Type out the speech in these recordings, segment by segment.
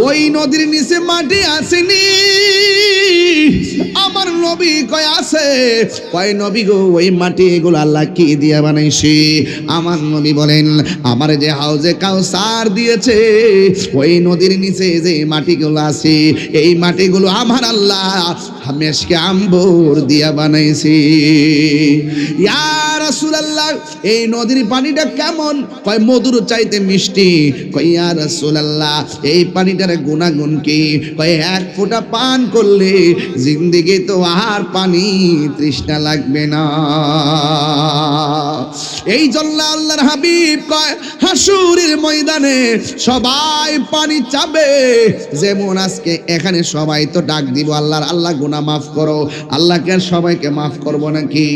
ওই নদীর নিচে মাটি আসেনি। আমার নবী কয় আছে, কয় নবী গো ওই মাটি এগুলো আল্লাহ কি দিয়া বানাইছে? আমার নবী বলেন আমার যে হাউজে কাউসার দিয়েছে ওই নদীর নিচে যে মাটিগুলো আছে এই মাটিগুলো আমার আল্লাহ মেশকে আম্বর দিয়া বানাইছে। ইয়া রাসূলুল্লাহ এই নদীর পানিটা কেমন? কয় মধুর চাইতে মিষ্টি। কয় ইয়া রাসূলুল্লাহ এই পানিটার গুণাগুণ কি? কয় এক ফোঁটা পান করলে জিন্দেগি তো আর পানি তৃষ্ণা লাগবে না। এই জন্য আল্লাহর হাবিব কয় হাসুরের ময়দানে সবাই পানি চাবে। যেমন আজকে এখানে সবাই তো ডাক দিব আল্লাহর, আল্লাহ গুনাহ মাফ করো। আল্লাহকে আর সবাইকে মাফ করব নাকি?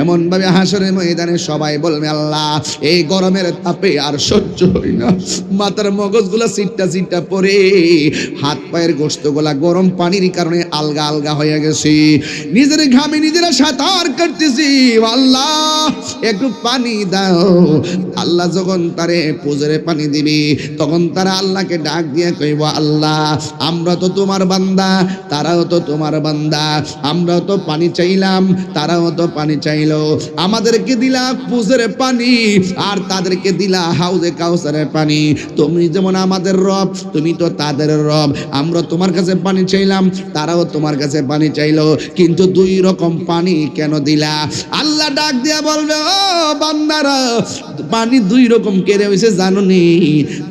এমন ভাবে হাসরের ময়দানে সবাই বলবে আল্লাহ এই গরমের তাপে আর সহ্য হয় না, মাথার মগজগুলা সিটটা সিটটা পরে হাত পায়ের গোশতগুলা গরম পানির কারণে আলগা আলগা হয়ে গেছে, নিজের ঘামে নিজেরা সাঁতার কাটতেছি, আল্লাহ একটু পানি দাও। আল্লাহ যখন তারে পুজোরে পানি দিবি তখন তারা আল্লাহকে ডাক দিয়ে কইব আল্লাহ আমরা তো তোমার বান্দা, তারাও তো তোমার বান্দা, আমরাও তো পানি চাইলাম, তারাও তো পানি চাইলো, আমাদেরকে দিলা পুজোরে পানি আর তাদেরকে দিলা হাউজে কাউসারের পানি। তুমি যেমন আমাদের রব তুমি তো তাদের রব, আমরা তোমার কাছে পানি চাইলাম, তারাও তোমার কাছে পানি চাইলো, কিন্তু দুই রকম পানি কেন দিলা? আল্লাহ ডাক দিয়া বলবে ও বান্দারা পানি দুই রকম কেড়ে হয়েছে জানোনি?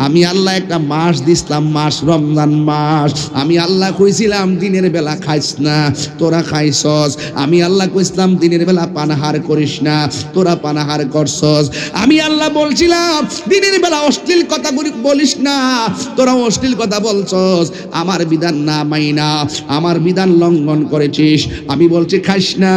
আমি আল্লাহ একটা মাস দিছিলাম, মাস রমজান মাস। আমি আল্লাহ কইছিলাম দিনের বেলা খাইস না, তোরা খাইছস। আমি আল্লাহ কইছিলাম দিনের বেলা পানাহার করিস না, তোরা পানাহার করছস। আমি আল্লাহ বলছিলাম দিনের বেলা অশ্লীল কথা বলিস না, তোরা অশ্লীল কথা বলছস। আমার বিধান না মাইনা আমার বিধান লঙ্ঘন করেছিস। আমি বলছি খাইস না,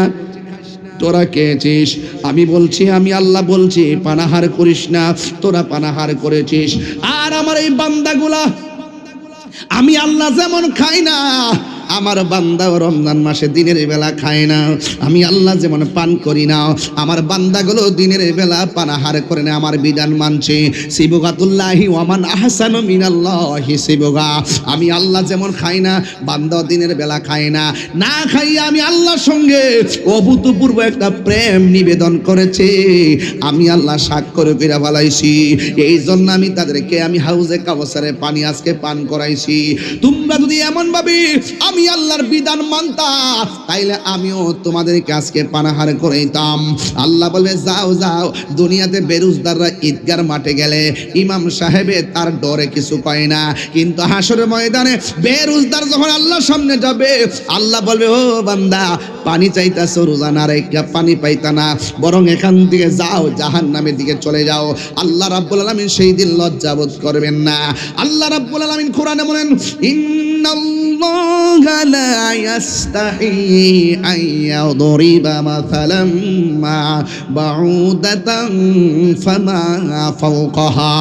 তোরা খেয়েছিস। আমি বলছি আমি আল্লাহ বলছি পানাহার করিস না, তোরা পানাহার করেছিস। আর আমার এই বান্দাগুলা আমি আল্লাহ যেমন খাই না আমার বান্দাও রমজান মাসে দিনের বেলা খায় না। আমি আল্লাহ যেমন পান করি না আমার বান্দাগুলো দিনের বেলা পানাহার করে না, আমার বিধান মানছে। সিবগাতুল্লাহি ওয়ামান আহসানু মিনাল্লাহি সিবগা। আমি আল্লাহ যেমন খাই না বান্দাও দিনের বেলা খায় না। না খাইয়া আমি আল্লাহর সঙ্গে অভূতপূর্ব একটা প্রেম নিবেদন করেছে, আমি আল্লাহ সাক্ষর কইরা ফেলাইছি। এই জন্য আমি তাদেরকে আমি হাউজে কাউসারের পানি আজকে পান করাইছি। তোমরা যদি এমন ভাবে আমি আল্লাহর বিধান মানতাম তাইলে আমিও তোমাদেরকে আজকে পানাহার করাইতাম। আল্লাহ বলবে যাও যাও, দুনিয়াতে বেরোজদাররা ঈদগার মাঠে গেলে ইমাম সাহেবে তার ডরে কিছু কয় না, কিন্তু হাসরের ময়দানে বেরোজদার যখন আল্লাহর সামনে যাবে আল্লাহ বলবে ও বান্দা পানি চাইতাছো রোজা না রেখা পানি পাইতা না, বরং এখান থেকে যাও জাহান্নামের দিকে চলে যাও। আল্লাহ রাব্বুল আলামিন সেই দিন লজ্জাবোধ করবেন না। আল্লাহ রাব্বুল আলামিন কোরআনে বলেন ইন্নাল্লাহা লা ইয়াস্তাহি আন ইয়াদরিবা মাসালাম মা বাউদাতান ফামা ফাওকাহা।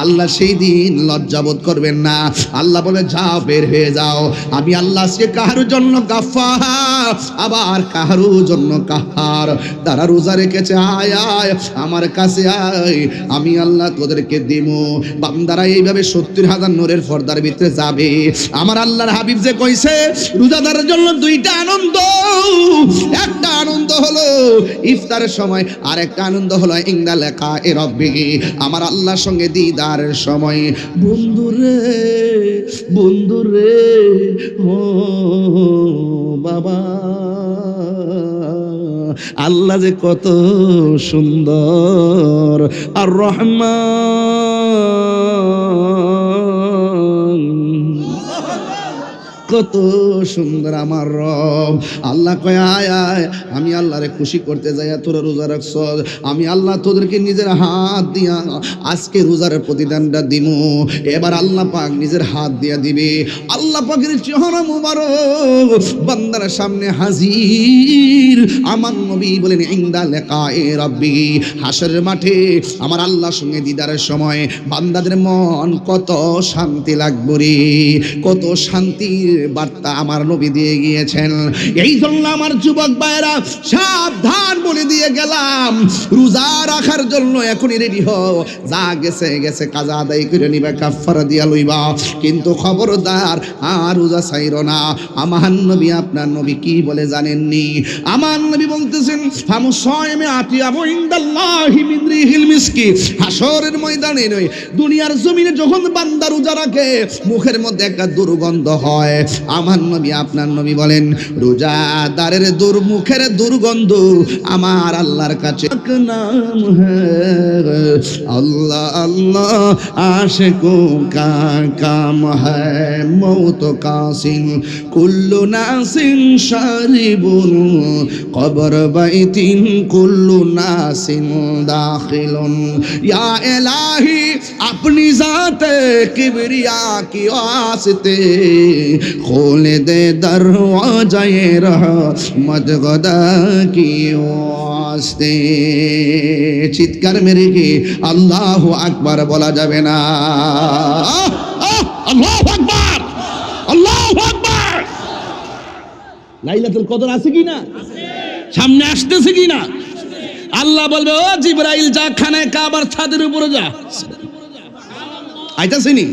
আল্লাহ সেই দিন লজ্জাবোধ করবেন না। আল্লাহ বলে যাও বের হয়ে যাও, আমি আল্লাহ আজকে কাহার জন্য গাফফার আবার কাহারু জন্য কাহার। তারা রোজা রেখেছে আয় আয় আমার কাছে আয়, আমি আল্লাহ তোদেরকে দিমু। বান্দারা এইভাবে 70,000 নূরের পর্দার ভিতরে যাবে। আমার আল্লাহর হাবিব যে কইছে রোজাদারের জন্য দুইটা আনন্দ, একটা আনন্দ হলো ইফতারের সময় আর একটা আনন্দ হলো ইন্দা লেখা এ রব্বিহি, আমার আল্লাহর সঙ্গে দিদারের সময়। বন্ধুরে বন্ধুরে ও বাবা আল্লাহ যে কত সুন্দর আর রহমান, কত সুন্দর আমার রব। আল্লাহ কয় আয় আয়, আমি আল্লাহরে খুশি করতে যাই তোরা রোজা রাখছ, আমি আল্লাহ তোদেরকে নিজের হাত দিয়া আজকে রোজার প্রতিদানটা দিমু। এবার আল্লাহ পাক নিজের হাত দিয়া দিবে। আল্লাহ পাকের চেহারা মুবারক বান্দার সামনে হাজির। আমার নবী বলেন ইনদা লিকায়ে রাব্বি, হাশরের মাঠে আমার আল্লাহর সঙ্গে দিদারের সময় বান্দাদের মন কত শান্তি লাগবে রে, কত শান্তির শান্তির বার্তা আমার নবী দিয়ে গিয়েছেন। এই জন্য আমার যুবক ভাইরা সাবধান বলে দিয়ে গেলাম, রোজা রাখার জন্য এখনই রেডি হও। যা গেছে গেছে, কাজা আদায় করে নিবা, কাফারা দিয়া লইবা, কিন্তু খবরদার আর রোজা ছাইরো না। আমার নবী, আপনার নবী কি বলে জানেননি? আমার নবী বলতেছেন, ফামু সায়মে আতিয়াবু ইনদাল্লাহি মিন রিহিল মিসকি। হাসরের ময়দানে নয়, দুনিয়ার জমিনে যখন বান্দা রোজা রাখে মুখের মধ্যে একটা দুর্গন্ধ হয়। আমার নবী, আপনার নবী বলেন, রোজাদারের মুখের দুর্গন্ধ আমার আল্লাহর কাছে নাম হ্যায় আল্লাহ আল্লাহ আশিকো কা কাম হ্যায় মৌত কাসিন কুল্লু নাসিন শারিবুন কবর বাইতিন কুল্লু নাসিন দাখিলুন। ইয়া ইলাহি अपनी जात किबरिया की वास्ते खोले दे दरवाज़े रहमत खुदा की वास्ते। চিৎকার মেরে কি আল্লাহু আকবার বলা যাবে না? আল্লাহু আকবার, আল্লাহু আকবার। লাইলাতুল কদর আছে কি না? সামনে আসতেছে কি না? আল্লাহ বলবে, ও জিবরাইল যা খানায় কাবার ছাদের উপরে যা। আইতাছেনি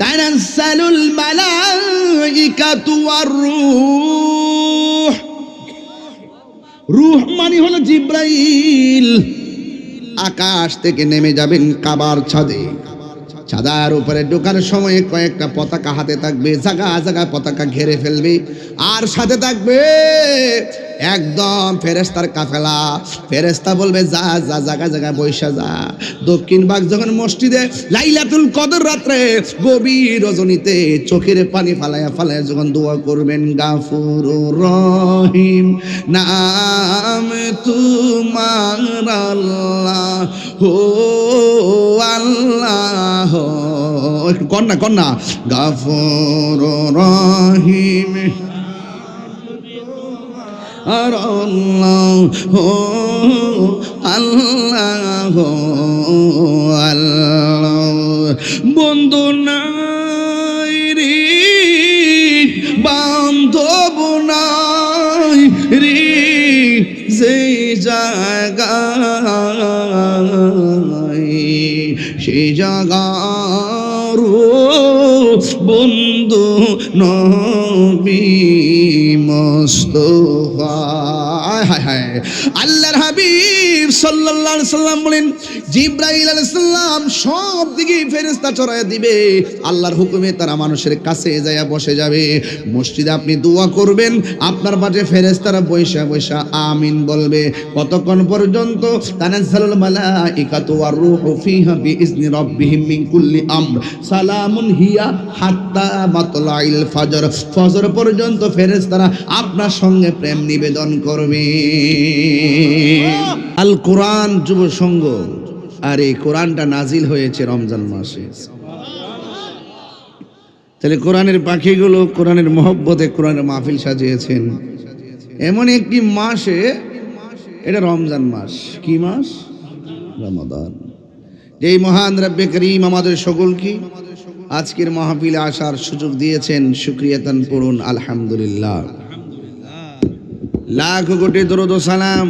তানাজ্জালুল মালাইকাতু ওয়ার রূহ। রূহ মানে হলো জিবরাইল। আকাশ থেকে নেমে যাবেন কাবার ছাদে। ছাদার উপরে ঢোকার সময় কয়েকটা পতাকা হাতে থাকবে, জায়গা জায়গায় পতাকা ঘিরে ফেলবে, আর সাথে থাকবে একদম ফেরেশতার কাফেলা। ফেরেশতা বলবে, যা যা জায়গা জায়গায় বৈশা যা। দক্ষিণ ভাগ যখন মসজিদে লাইলাতুল কদর রাত্রে গভীর রজনীতে চোখের পানি ফালায়া ফালায়া যখন দোয়া করবেন, গাফুরুর রহিম নাম তোমার আল্লাহ হো আল্লাহ। একটু কন্যা কন্যা, গাফুরুর রহিম আর আল্লাহ আল্লাহ আল্লাহ। বন্ধু নাই রে, বান্ধব নাই রে, যে জায়গায় সেই জায়গার বন্ধু নবী মুস্তাফা। হায় হায়, আল্লাহর হাবিব সাল্লাল্লাহু আলাইহি সাল্লাম বলেন, জিবরাইল আলাইহিস সালাম সব দিকে ফেরেশতা চড়ায় দিবে, আল্লাহর হুকুমে তারা মানুষের কাছে যায়া বসে যাবে। মসজিদে আপনি দোয়া করবেন, আপনার পাশে ফেরেশতারা বৈশা বৈশা আমিন বলবে। কতক্ষণ পর্যন্ত? তানাজ্জালুল মালাইকাতু ওয়ার রূহু ফিহা বিইজনি রাব্বিহিম মিন কুল্লি আমর সালামুন হিয়া হাত্তা মাতলাইল ফজর। ফজর পর্যন্ত ফেরেশতারা আপনার সঙ্গে প্রেম নিবেদন করবে। আল কোরআন যুব সংঘ, আর এই কোরআনটা নাজিল হয়েছে রমজান মাসে। তাহলে কোরআনের পাখিগুলো কোরআনের মহব্বতে কোরআনের মাহফিল সাজিয়েছেন এমন একটি মাসে। এটা রমজান মাস। কি মাস? রমাদান। যেই মহান রব্বে করিম আমাদের সকলকে আজকের মাহফিলে আসার সুযোগ দিয়েছেন, শুকরিয়াতান পড়ুন আলহামদুলিল্লাহ। লাখ কোটি দরুদ ও সালাম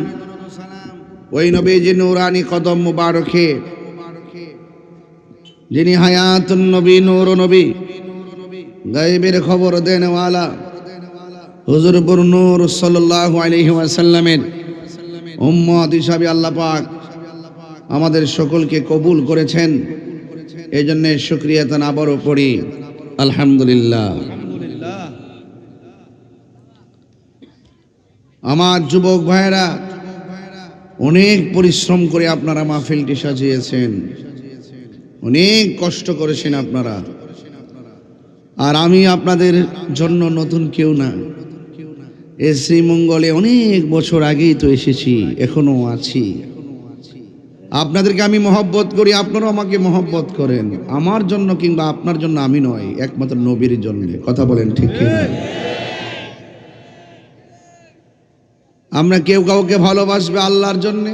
ওই নবীজি নূরানি কদম মুবারকে, যিনি হায়াতুন নবী, নূর নবী, গায়বের খবর দেনওয়ালা হুজুর নূর সাল্লাল্লাহু আলাইহি ওয়াসাল্লামের উম্মত হিসাবে আল্লাহ পাক আমাদের সকলকে কবুল করেছেন। এই জন্য শুকরিয়াতান আবারও পড়ি আলহামদুলিল্লাহ। আমার যুবক ভাইরা, অনেক পরিশ্রম করে আপনারা মাহফিলটি সাজিয়েছেন, অনেক কষ্ট করেছেন আপনারা। আর আমি আপনাদের জন্য নতুন কেউ না। এই শ্রীমঙ্গলে অনেক বছর আগেই তো এসেছি, এখনো আছি। আপনাদেরকে আমি মহব্বত করি, আপনারাও আমাকে মহব্বত করেন। আমার জন্য কিংবা আপনার জন্য আমি নয়, একমাত্র নবীর জন্য। কথা বলেন ঠিক কি না? আমরা কেউ কাউকে ভালোবাসবে আল্লাহর জন্যে,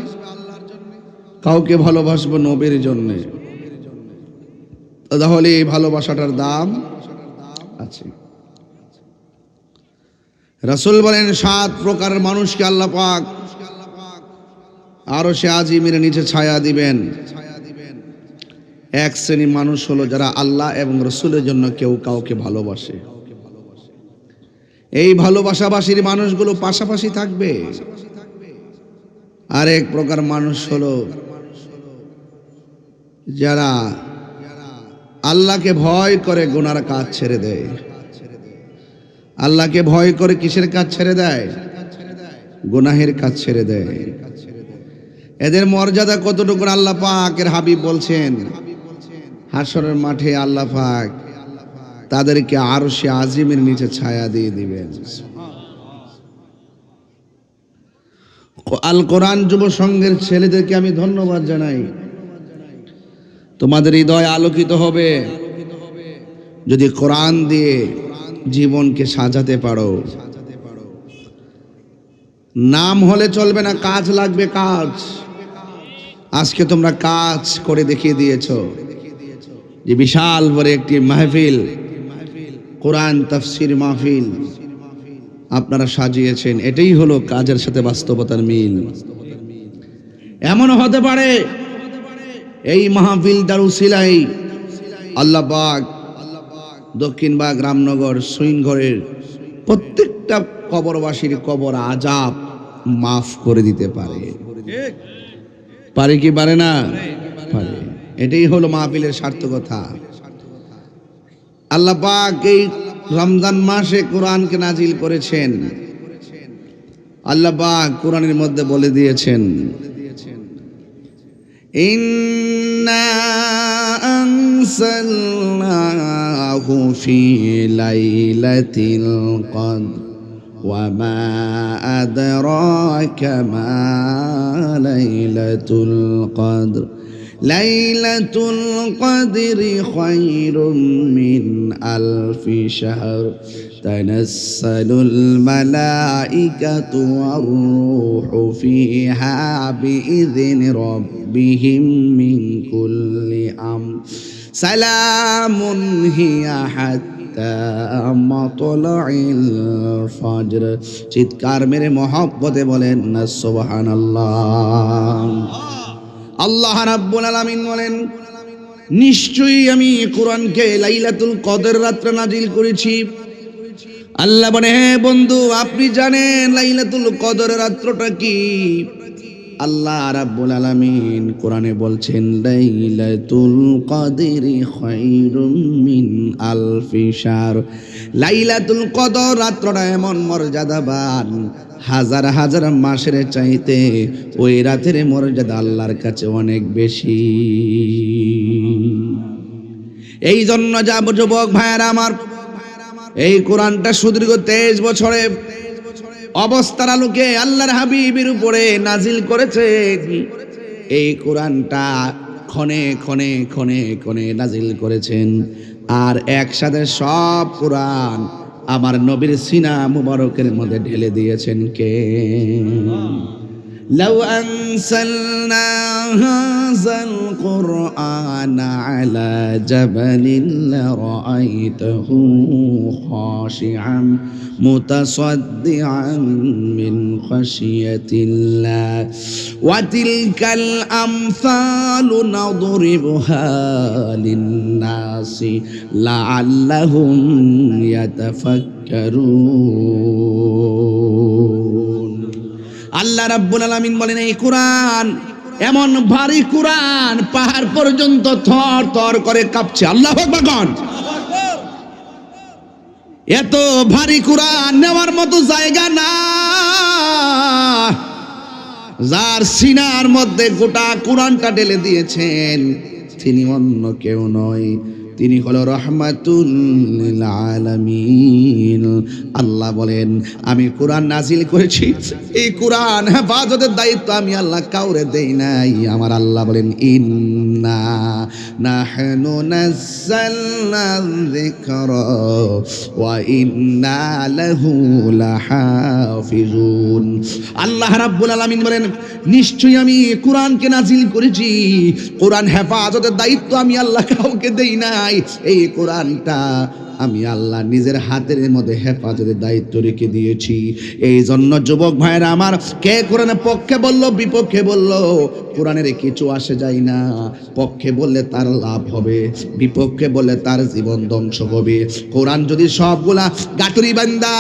কাউকে ভালোবাসবো নবীর জন্যে। তাহলে এই ভালোবাসাটার দাম আছে। রাসূল বলেন 7 প্রকারের মানুষকে আল্লাহ পাক আরশে আজিমের নিচে ছায়া দিবেন। এক শ্রেণী মানুষ হলো যারা আল্লাহ এবং রাসূলের জন্য কেউ কাউকে ভালোবাসে। এই ভালোবাসাবাসীর মানুষগুলো পাশাপাশি থাকবে। আরেক প্রকার মানুষ হলো যারা আল্লাহকে ভয় করে গুনার কাজ ছেড়ে দেয়। আল্লাহকে ভয় করে কিসের কাজ ছেড়ে দেয়? গুনাহের কাজ ছেড়ে দেয়। এদের মর্যাদা কতটুকু আল্লাহ পাকের হাবিব বলছেন, হাশরের মাঠে আল্লাহ পাক তাদেরকে আরশে আজিমের নিচে ছায়া দিয়ে দিবেন। আল কোরআন যুব সংঘের ছেলেদেরকে আমি ধন্যবাদ জানাই। তোমাদের হৃদয় আলোকিত হবে যদি কোরআন দিয়ে জীবনকে সাজাতে পারো। নাম হলে চলবে না, কাজ লাগবে, কাজ। আজকে তোমরা কাজ করে দেখিয়ে দিয়েছো যে বিশাল বড় একটি মাহফিল, কোরআন তাফসীর মাহফিল আপনারা সাজিয়েছেন। এটাই হলো কাজের সাথে বাস্তবতার মিল। এমন হতে পারে এই মাহফিলটার উসিলায় আল্লাহ পাক দক্ষিণবাগ, রামনগর, সুইনঘরের প্রত্যেকটা কবরবাসীর কবর আযাব মাফ করে দিতে পারে। পারে কি পারে না? পারে। এটাই হলো মাহফিলের সার্থকতা। আল্লাহ পাক এই রমজান মাসে কোরআনকে নাজিল করেছেন। আল্লাহ পাক কোরআনের মধ্যে বলে দিয়েছেন, ইন্না আনসালনাহু ফি লাইলাতিল কদর ওয়া মা আদরাকা মা লাইলাতুল কদর লাইলাতুল কদরি খায়রুম মিন আলফি শাহর তানাজ্জালুল মালাইকাতু ওয়ার রূহু ফিহা বিইذনি রাব্বিহিম মিন কুল্লি আমর সালামুন হিয়া হাত্তা মাতলাইল ফজর। চিৎকার মেরে মহব্বতে বলেন না সুবহানাল্লাহ। আল্লাহ রাব্বুল আলামিন বলেন, নিশ্চয়ই আমি কোরআনকে লাইলাতুল কদর রাত্রে নাজিল করেছি। আল্লাহ বলে, হ্যাঁ বন্ধু, আপনি জানেন লাইলাতুল কদর রাত্রটা কি? আল্লাহ রাব্বুল আলামিন কোরআনে বলছেন, লাইলাতুল কদরি খায়রুম মিন আলফি শাহর। লাইলাতুল কদর রাত্রটা এমন মর্যাদাবান, হাজার হাজার মাসের চাইতে ওই রাতের মর্যাদা আল্লাহর কাছে অনেক বেশি। এই জন্য যাব যুবক ভাইয়েরা আমার, এই কোরআনটা সুদীর্ঘ 23 বছরে অবস্থার আলোকে আল্লাহর হাবিবের উপরে নাজিল করেছে। এই কোরআনটা ক্ষণে ক্ষণে ক্ষণে ক্ষণে নাজিল করেছেন। আর একসাথে সব কোরআন আমার নবীর সিনা মুবারকের মধ্যে ঢেলে দিয়েছেন কে? লাউ আনসালনা হাযাল কুরআনা আলা জাবালিন লারাআইতাহু খাশিআন মুতাসাদ্দিআন মিন খাশিয়াতিল্লাহ ওয়া তিলকাল আমসালু নাদরিবুহা লিন-নাসি লাআল্লাহুম ইয়াতাফাক্কারুন। আল্লাহ রাব্বুল আলামিন বলেন, এই কোরআন এমন ভারী কোরআন, পাহাড় পর্যন্ত থর থর করে কাঁপছে। আল্লাহু আকবার বলেন। এত ভারী কোরআন নেওয়ার মতো জায়গা না। যার সিনার মধ্যে গোটা কোরআনটা ঢেলে দিয়েছেন তিনি অন্য কেউ নয়, তিনি হলো রাহমাতুল লিল আলামিন। আল্লাহ বলেন, আমি কোরআন নাজিল করেছি, এই কোরআন হেফাজতের দায়িত্ব আমি আল্লাহ কাউরে দেই নাই। আমার আল্লাহ বলেন, ইন্না নাহনু নাযালনা যিকরা ওয়া ইন্না লাহু লাহাফিজুন। আল্লাহ রাব্বুল আলামিন বলেন, নিশ্চয়ই আমি কোরআনকে নাজিল করেছি, কোরআন হেফাজতের দায়িত্ব আমি আল্লাহ কাউকে দেই না। এই কোরআনটা আমি আল্লাহ নিজের হাতের মধ্যে হেফাজতের দায়িত্ব রেখে দিয়েছি। এই জন্য যুবক ভাইরা আমার, কে কোরআনের পক্ষে বলল বিপক্ষে বলল, কোরআনের কিছু আসে যায় না। পক্ষে বললে তার লাভ হবে, বিপক্ষে বললে তার জীবন ধ্বংস হবে। কোরআন যদি সবগুলা গাটুরি বান্দা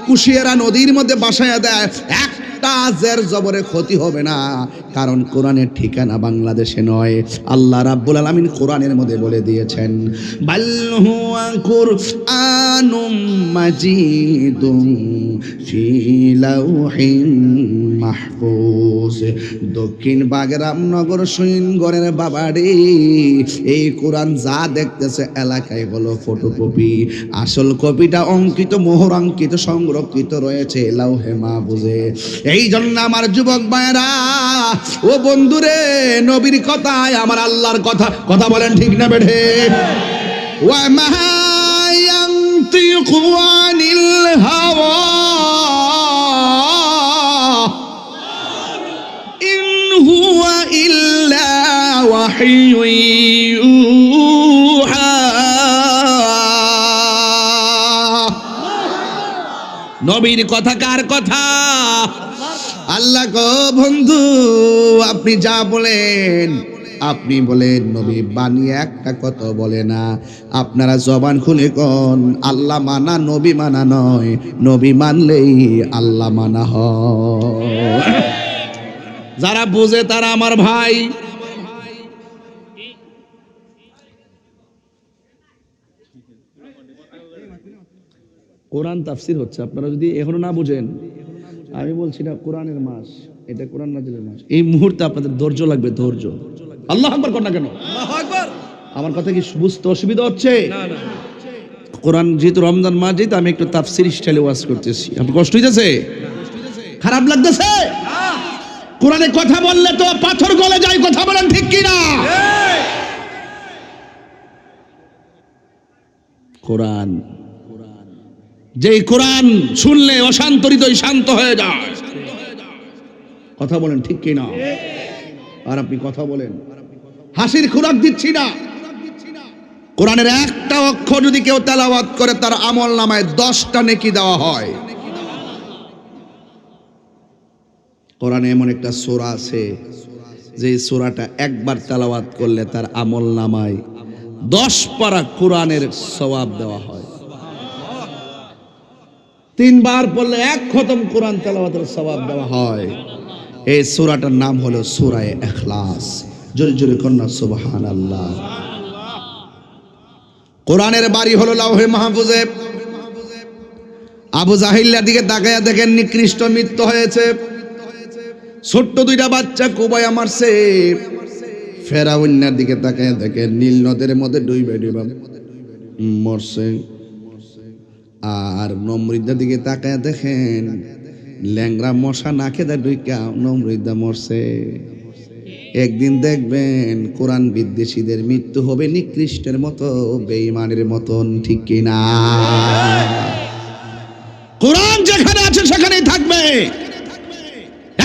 কুশিয়ারা নদীর মধ্যে বাসায় দেয়, একটা জের জবরে ক্ষতি হবে না। কারণ কোরআনের ঠিকানা বাংলাদেশে নয়, আল্লাহ রাব্বুল আলামিন কোরআনের মধ্যে বলে দিয়েছেন, বাল হুয়া কুরআনুম মাজিদুম ফি লাউহিন মাহফুজ। দক্ষিণ বাগরামনগর সৈনগরের বাবারে, এই কোরআন যা দেখতেছে এলাকায় হলো ফটোকপি, আসল কপিটা অঙ্কিত মোহরাঙ্কিত সংরক্ষিত রয়েছে লাউহে মাহফুজে। এই জন্য আমার যুবক ভাইরা ও বন্ধুরে, নবীর কথায় আমার আল্লাহর কথা, কথা বলেন ঠিক না বেঠে? ওয়া মা ইয়ানতিকু আনিল হাওয়া ইন হুয়া ইল্লা ওয়াহয়ুন ইউহা। নবীর কথা কার কথা? আল্লাহ গো বন্ধু, আপনি যা বলেন, আপনি বলেন নবী বানিয়ে একটা কথা বলে না। আপনারা জবান খুলে কোন, আল্লাহ মানা নবী মানা নয়, নবী মানলেই আল্লাহ মানা হয়। যারা বুঝে তারা আমার ভাই। কোরআন তাফসির হচ্ছে, আপনারা যদি এখনো না বুঝেন, আমি বলছি না কোরআনের মাস, এটা কোরআন নাজিলের মাস। এই মুহূর্তে আপনাদের ধৈর্য লাগবে, ধৈর্য। আল্লাহু আকবার কর না কেন? আল্লাহু আকবার। আমার কথা কি বুঝতে অসুবিধা হচ্ছে? না না। কোরআন যেহেতু রমজান মাস, যেহেতু আমি একটু তাফসির স্টাইলে ওয়াজ করতেছি, আপনার কষ্ট হইতেছে? খারাপ লাগতেছে? কোরআনে কথা বললে তো পাথর গলে যায়, কথা বলেন ঠিক কি না? কোরআন, যেই কোরআন শুনলে অশান্ত হৃদয় শান্ত হয়ে যায়, কথা বলেন ঠিক কি না? আর আপনি কথা বলেন, হাসির খোরাক দিচ্ছি না। কোরআনের একটা অক্ষর যদি কেউ তেলাওয়াত করে, তার আমল নামায় 10টা নেকি দেওয়া হয়। কোরআনে এমন একটা সূরা আছে, যে সূরাটা একবার তেলাওয়াত করলে তার আমল নামায় 10 পারা কোরআনের সওয়াব দেওয়া হয়। 3 বার পড়লে 1 খতম কোরআন তেলাওয়াতের সওয়াব দেওয়া হয়। এই সূরাটার নাম হলো সূরা ইখলাস। জোরে জোরে কন্যা সুবহানাল্লাহ। কোরআনের বাড়ি হলো লাউহে মাহফুজে। আবু জাহিলের দিকে তাকায়া দেখেন, নিকৃষ্ট মৃত্যু হয়েছে। ছোট্ট 2টা বাচ্চা কুবায়া মারছে। ফেরাউনের দিকে তাকায়া দেখেন, নীল নদের মধ্যে ডুইবে ডুইবে মরছে। আর নমরুদের দিকে তাকায়া দেখেন, ল্যাংরা মশা না খেতে ডুইকা নমরুদা মরছে। একদিন দেখবেন কোরআন বিদ্বেষীদের মৃত্যু হবে নিকৃষ্টের মতো, বেঈমানের মতন, ঠিক কিনা? কোরআন যেখানে আছে সেখানেই থাকবে।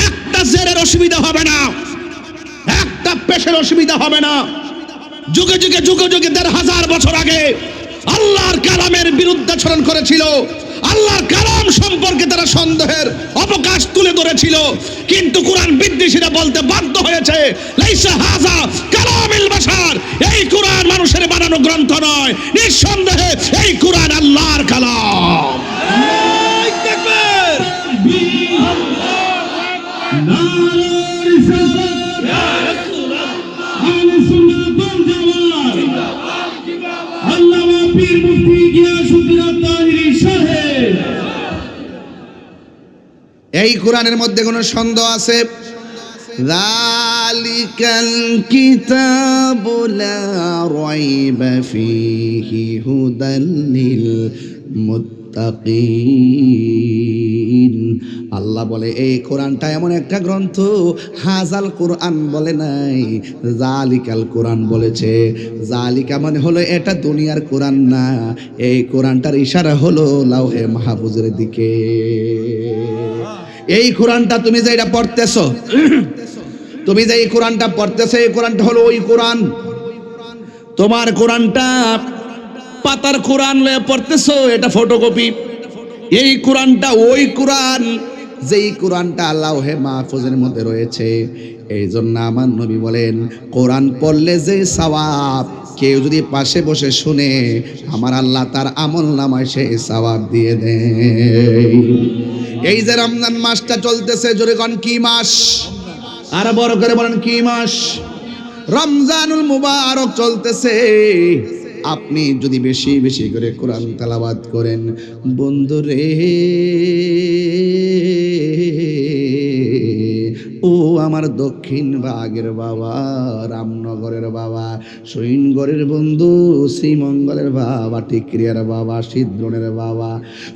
একটা জেরের অসুবিধা হবে না, একটা পেশের অসুবিধা হবে না। যুগে যুগে যুগে যুগে 1000 বছর আগে আল্লাহর কালামের বিরুদ্ধাচরণ করেছিল, আল্লাহর কালাম সম্পর্কে তারা সন্দেহের অবকাশ তুলে ধরেছিল, কিন্তু কোরআন বিদ্বেষীরা বলতে বাধ্য হয়েছে, লাইসা হাযা কালামিল বাশার, এই কোরআন মানুষের বানানো গ্রন্থ নয়, নিঃসন্দেহে এই কোরআন আল্লাহর কালাম। আল্লাহু আকবার। এই কোরআনের মধ্যে কোনো সন্দেহ আছে? যালিকাল কিতাবু লা রাইবা ফীহি হুদাল লিল মুত্তাকিন। আল্লাহ বলে এই কোরআনটা এমন একটা গ্রন্থ, হাজাল কোরআন বলে নাই, জালিকাল কোরআন বলেছে। জালিকা মানে হলো এটা দুনিয়ার কোরআন না, এই কোরআনটার ইশারা হলো লাউহে মাহফুজের দিকে। এই কোরআনটা তুমি যে এটা পড়তেছো, তুমি যে এই কোরআনটা পড়তেছো, এই কোরআনটা হলো ওই কোরআন। তোমার কোরআনটা পাতার কোরআন লয়ে পড়তেছো, এটা ফটোকপি। এই কোরআনটা ওই কোরআন যেই কোরআনটা আল্লাহে মাহফুজের মধ্যে রয়েছে। এই জন্য আমার নবী বলেন, কোরআন পড়লে যে সওয়াব, কেউ যদি পাশে বসে শুনে, আমার আল্লাহ তার আমল নামায় সেই সওয়াব দিয়ে দেয়। এই যে রমজান মাসটা চলতেছে, জোরে কোন কি মাস? আর বড় করে বলেন কি মাস? রমজানুল মুবারক চলতেছে। আপনি যদি বেশি বেশি করে কোরআন তেলাওয়াত করেন, বন্ধুরে ও আমার দক্ষিণ ভাগের বাবা, রামনগরের বাবা, সৈনগরের বন্ধু, শ্রীমঙ্গলের বাবা, টিকরিয়ার বাবা, সিদ্ধনের বাবা,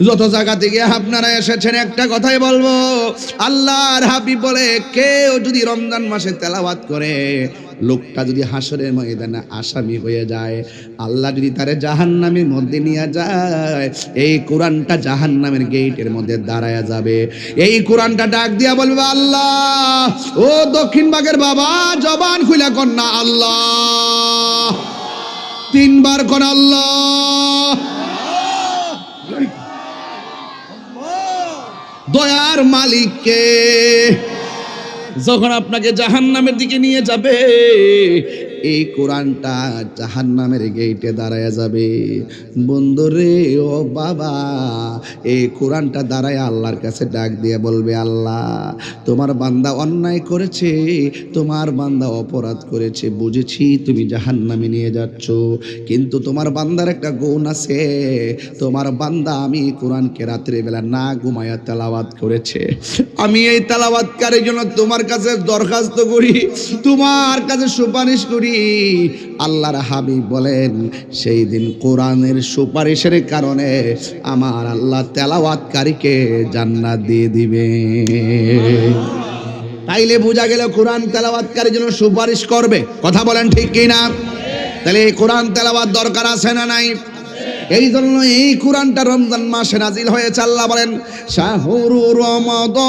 যত জায়গা থেকে আপনারা এসেছেন, একটা কথাই বলবো, আল্লাহর হাবিব বলে, কেউ যদি রমজান মাসে তেলাওয়াত করে, লোকটা যদি হাসরের ময়দানে আসামি হয়ে যায়, আল্লাহ যদি তারে জাহান্নামের মধ্যে নিয়ে যায়, এই কোরআনটা জাহান্নামের গেটের মধ্যে দাঁড়ায়া যাবে। এই কোরআনটা ডাক দিয়া বলবে, আল্লাহ, ও দক্ষিণ ভাগের বাবা, জবান খুলে কর না আল্লাহ, তিনবার কর আল্লাহ। দয়ার মালিককে যখন আপনাকে জাহান্নামের দিকে নিয়ে যাবে, এই কোরআনটা জাহান্নামের গেটে দাঁড়ায় যাবে। বন্ধুরে ও বাবা, এই কোরআনটা দাঁড়ায় আল্লাহর কাছে ডাক দিয়ে বলবে, আল্লাহ, তোমার বান্দা অন্যায় করেছে, তোমার বান্দা অপরাধ করেছে, বুঝেছি তুমি জাহান্নামে নিয়ে যাচ্ছ, কিন্তু তোমার বান্দার একটা গুণ আছে। তোমার বান্দা আমি কোরআনকে রাত্রে বেলা না ঘুমায়া তেলাওয়াত করেছে। আমি এই তেলাওয়াতকারীর জন্য তোমার কাছে দরখাস্ত করি, তোমার কাছে সুপারিশ করি। আল্লাহর হাবিব বলেন, সেই দিন কোরআনের সুপারিশের কারণে আমার আল্লাহ তেলাওয়াতকারীকে জান্নাত দিয়ে দিবে। তাইলে বোঝা গেল কোরআন তেলাওয়াতকারীর জন্য সুপারিশ করবে। কথা বলেন ঠিক কি না? তাহলে এই কোরআন তেলাওয়াত দরকার আছে না নাই? এই জন্য এই কোরআনটা রমজান মাসে নাজিল হয়েছে। আল্লাহ বলেন, শাহরু রমাদানাল্লাযী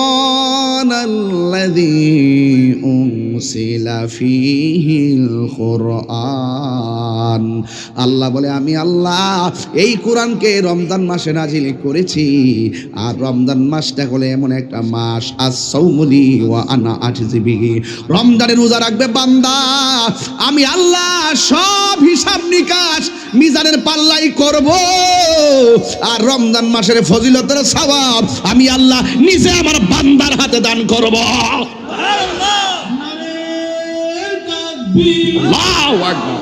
উনসিলা ফীহিল কুরআন। আল্লাহ বলে, আমি আল্লাহ এই কোরআনকে রমজান মাসে নাজিল করেছি। আর রমজান মাসটা হলো এমন একটা মাস, আস-সাওমুলি ওয়া আনা আজজি বিহি, রমজানে রোজা রাখবে বান্দা, আমি আল্লাহ সব হিসাব নিকাশ মিজানের পাল্লাই করব। আর রমজান মাসের ফজিলতের সওয়াব আমি আল্লাহ নিজে আমার বান্দার হাতে দান করব। আল্লাহু আকবার।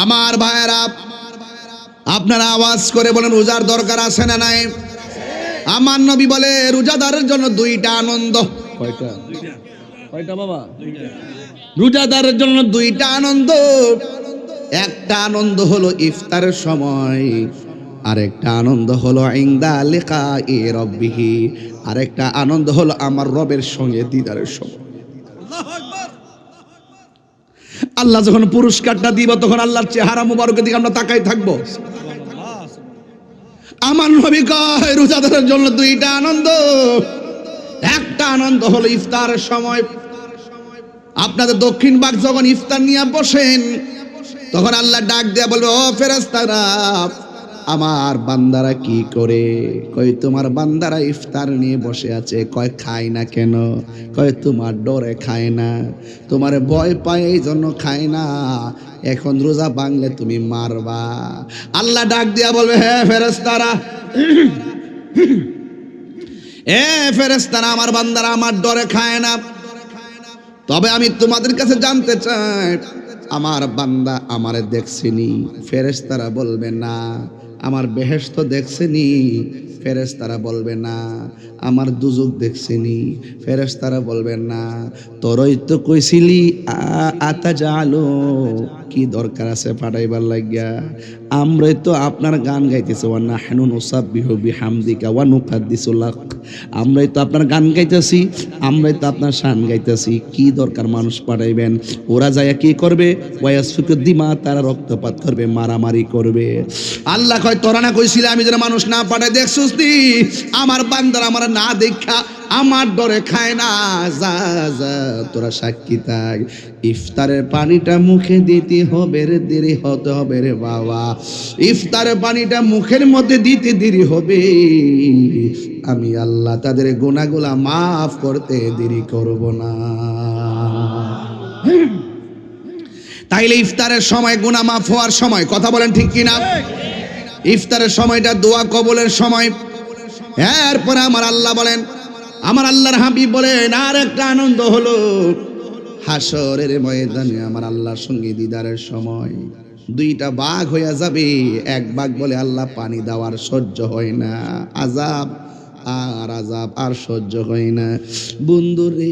আমার ভাইয়েরা, আপনারা আওয়াজ করে বলেন, রোজার দরকার আছে না নাই? আমার নবী বলে, রোজাদারের জন্য দুইটা আনন্দ। কয়টা? কয়টা বাবা? রোজাদারের জন্য দুইটা আনন্দ। একটা আনন্দ হলো ইফতারের সময়, আরেকটা আনন্দ হলো ইনদা লিকাই রাব্বিহি, আরেকটা আনন্দ হলো আমার রবের সঙ্গে দিদারের সময়। আল্লাহ যখন পুরস্কারটা দিব, তখন আল্লাহর চেহারা মুবারকের দিকে আমরা তাকাই থাকবো। আমার নবী কয়, রোজাদারের জন্য দুইটা আনন্দ। একটা আনন্দ হলো ইফতারের সময়। আপনাদের দক্ষিণ ভাগ যখন ইফতার নিয়ে বসেন, তখন আল্লাহ ডাক দেয়া বলবে, ও ফেরেশতারা, আমার বান্দারা কি করে? কয়, তোমার বান্দারা ইফতার নিয়ে বসে আছে। কয়, খায় না কেন? কয়, তোমার ডরে খায় না, তোমার ভয় পায় এই জন্য খায় না, এখন রোজা ভাঙলে তুমি মারবা। আল্লাহ ডাক দিয়া বলবে, হে ফেরেশতারা, এ ফেরেশতারা, আমার বান্দারা আমার ডরে খায় না, তবে আমি তোমাদের কাছে জানতে চাই, আমার বান্দা আমারে দেখছেনি? ফেরেশতারা বলবে না। আমার বেহেশত দেখছেনি? ফেরেশতারা বলবে না। আমার দুজক দেখছেনি? ফেরেশতারা বলবে না। তোরই তো কইছিলি আতাজালু, কি দরকার আছে পাঠাইবার লাগিয়া? আমরাই তো আপনার গান গাইতেছি, ওয়া নাহনু নুসাব্বিহু বিহামদিকা ওয়া নুকাদ্দিসু লাক। আমরাই তো আপনার গান গাইতেছি, আমরাই তো আপনার শান গাইতেছি, কি দরকার মানুষ পাঠাইবেন? ওরা যায় কি করবে? ওয়ায়াসফিকু দিমা, তারা রক্তপাত করবে, মারামারি করবে। আল্লাহ কয় তোরা না কইছিলে আমি যেন মানুষ না পাঠাই? দেখছস তুই আমার বান্দার আমার না দেখা আমার ডরে খায় না। যা যা তোরা সাক্ষী থাক, ইফতারের পানিটা মুখে দিতে হবে রে, দেরি হতে হবে রে বাবা। ইফতারের পানিটা মুখের মধ্যে দিতে দেরি হবে, আমি আল্লাহ তাদের গুনাহগুলা মাফ করতে দেরি করব না। তাইলে ইফতারের সময় গুনাহ মাফ হওয়ার সময়, কথা বলেন ঠিক কিনা? ইফতারের সময়টা দোয়া কবুলের সময়। এরপরে আমার আল্লাহ বলেন, আমার আল্লাহর হাবিব বলেন, আর একটা আনন্দ হলো হাসরের ময়দানে আমার আল্লাহর সঙ্গে দিদারের সময়। দুইটা বাঘ হইয়া যাবে, এক বাঘ বলে আল্লাহ পানি দেওয়ার সহ্য হয় না, আযাব আর সহ্য হয় না। বন্ধু রে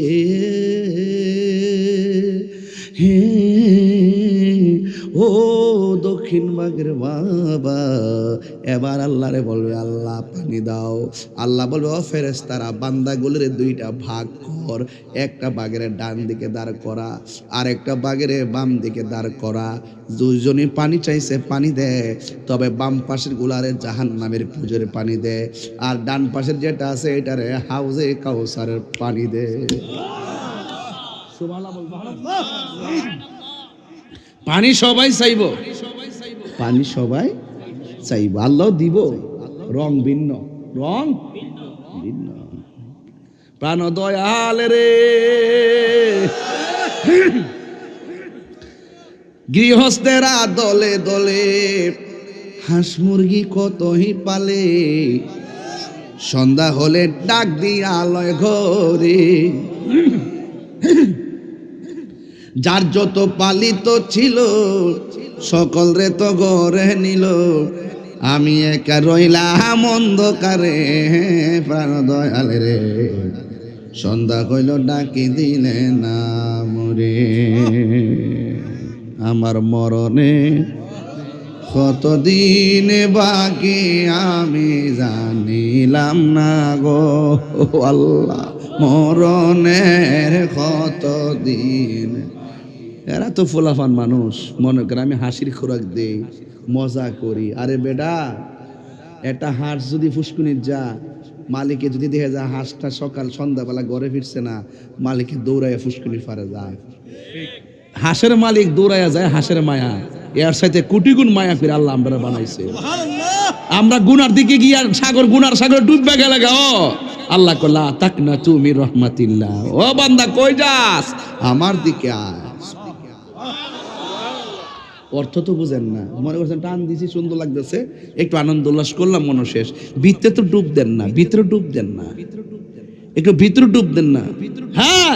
হে ও দক্ষিণ বাগের বাবা, এবার আল্লাহরে বলবে আল্লাহ পানি দাও। আল্লাহ বলবে ও ফেরেশতারা বান্দাগুলোরে দুইটা ভাগ কর, একটা বাগের ডান দিকে দাঁড় করা আর একটা বাগের বাম দিকে দাঁড় করা। দুইজনই পানি চাইছে পানি দে, তবে বাম পাশের গুলারে জাহান্নামের পুজোর পানি দে, আর ডান পাশের যেটা আছে এটারে হাউজে কাউসারের পানি দে। পানি সবাই চাইব, পানি সবাই চাইব, আল্লাহ দিব, রং ভিন্ন, রং ভিন্ন। প্রাণ দয়াল রে গৃহস্থেরা দলে দলে হাঁস মুরগি কতই পালে, সন্ধ্যা হলে ডাক দিয়া আলয় ঘরে। যার যত পালিত ছিল সকল রে তো ঘরে নিল, আমি একা রইলাম অন্ধকারে। প্রাণ দয়াল রে সন্ধ্যা হইল ডাকি দিলে না মরে, আমার মরণে কতদিন বাকি আমি জানিলাম না গো আল্লাহ, মরণের কতদিন। এরা তো ফুলাফান মানুষ, মনে করে আমি হাসির খোরাক দেই, মজা করি। আরে বেটা, একটা হাঁস যদি ফুসকুনির যা, মালিকে যদি দেখে যায় হাঁসটা সকাল সন্ধ্যাবেলা ঘরে ফিরছে না, মালিকে দৌড়াইয়া ফুসকুনির পারে যায়। হাঁসের মালিক দৌড়াইয়া যায় হাঁসের মায়া, এর সাথে কোটি গুণ মায়া করে আল্লাহ আমরা বানাইছে। আমরা গুনার দিকে গিয়ে সাগর, গুনার সাগর ডুববে গেলে গো আল্লাহ কল্লা তাক না তুমি রহমাতিল্লাহ, ও বান্দা কই যাস, আমার দিকে আয়। অর্থ তো বুঝেন না, মনে করছেন টান দিছি সুন্দর লাগতেছে, একটু আনন্দ উল্লাস করলাম, মনে শেষ। ভিতরে তো ডুব দেন না, ভিতরে ডুব দেন না, একটু ভিতরে ডুব দেন না। হ্যাঁ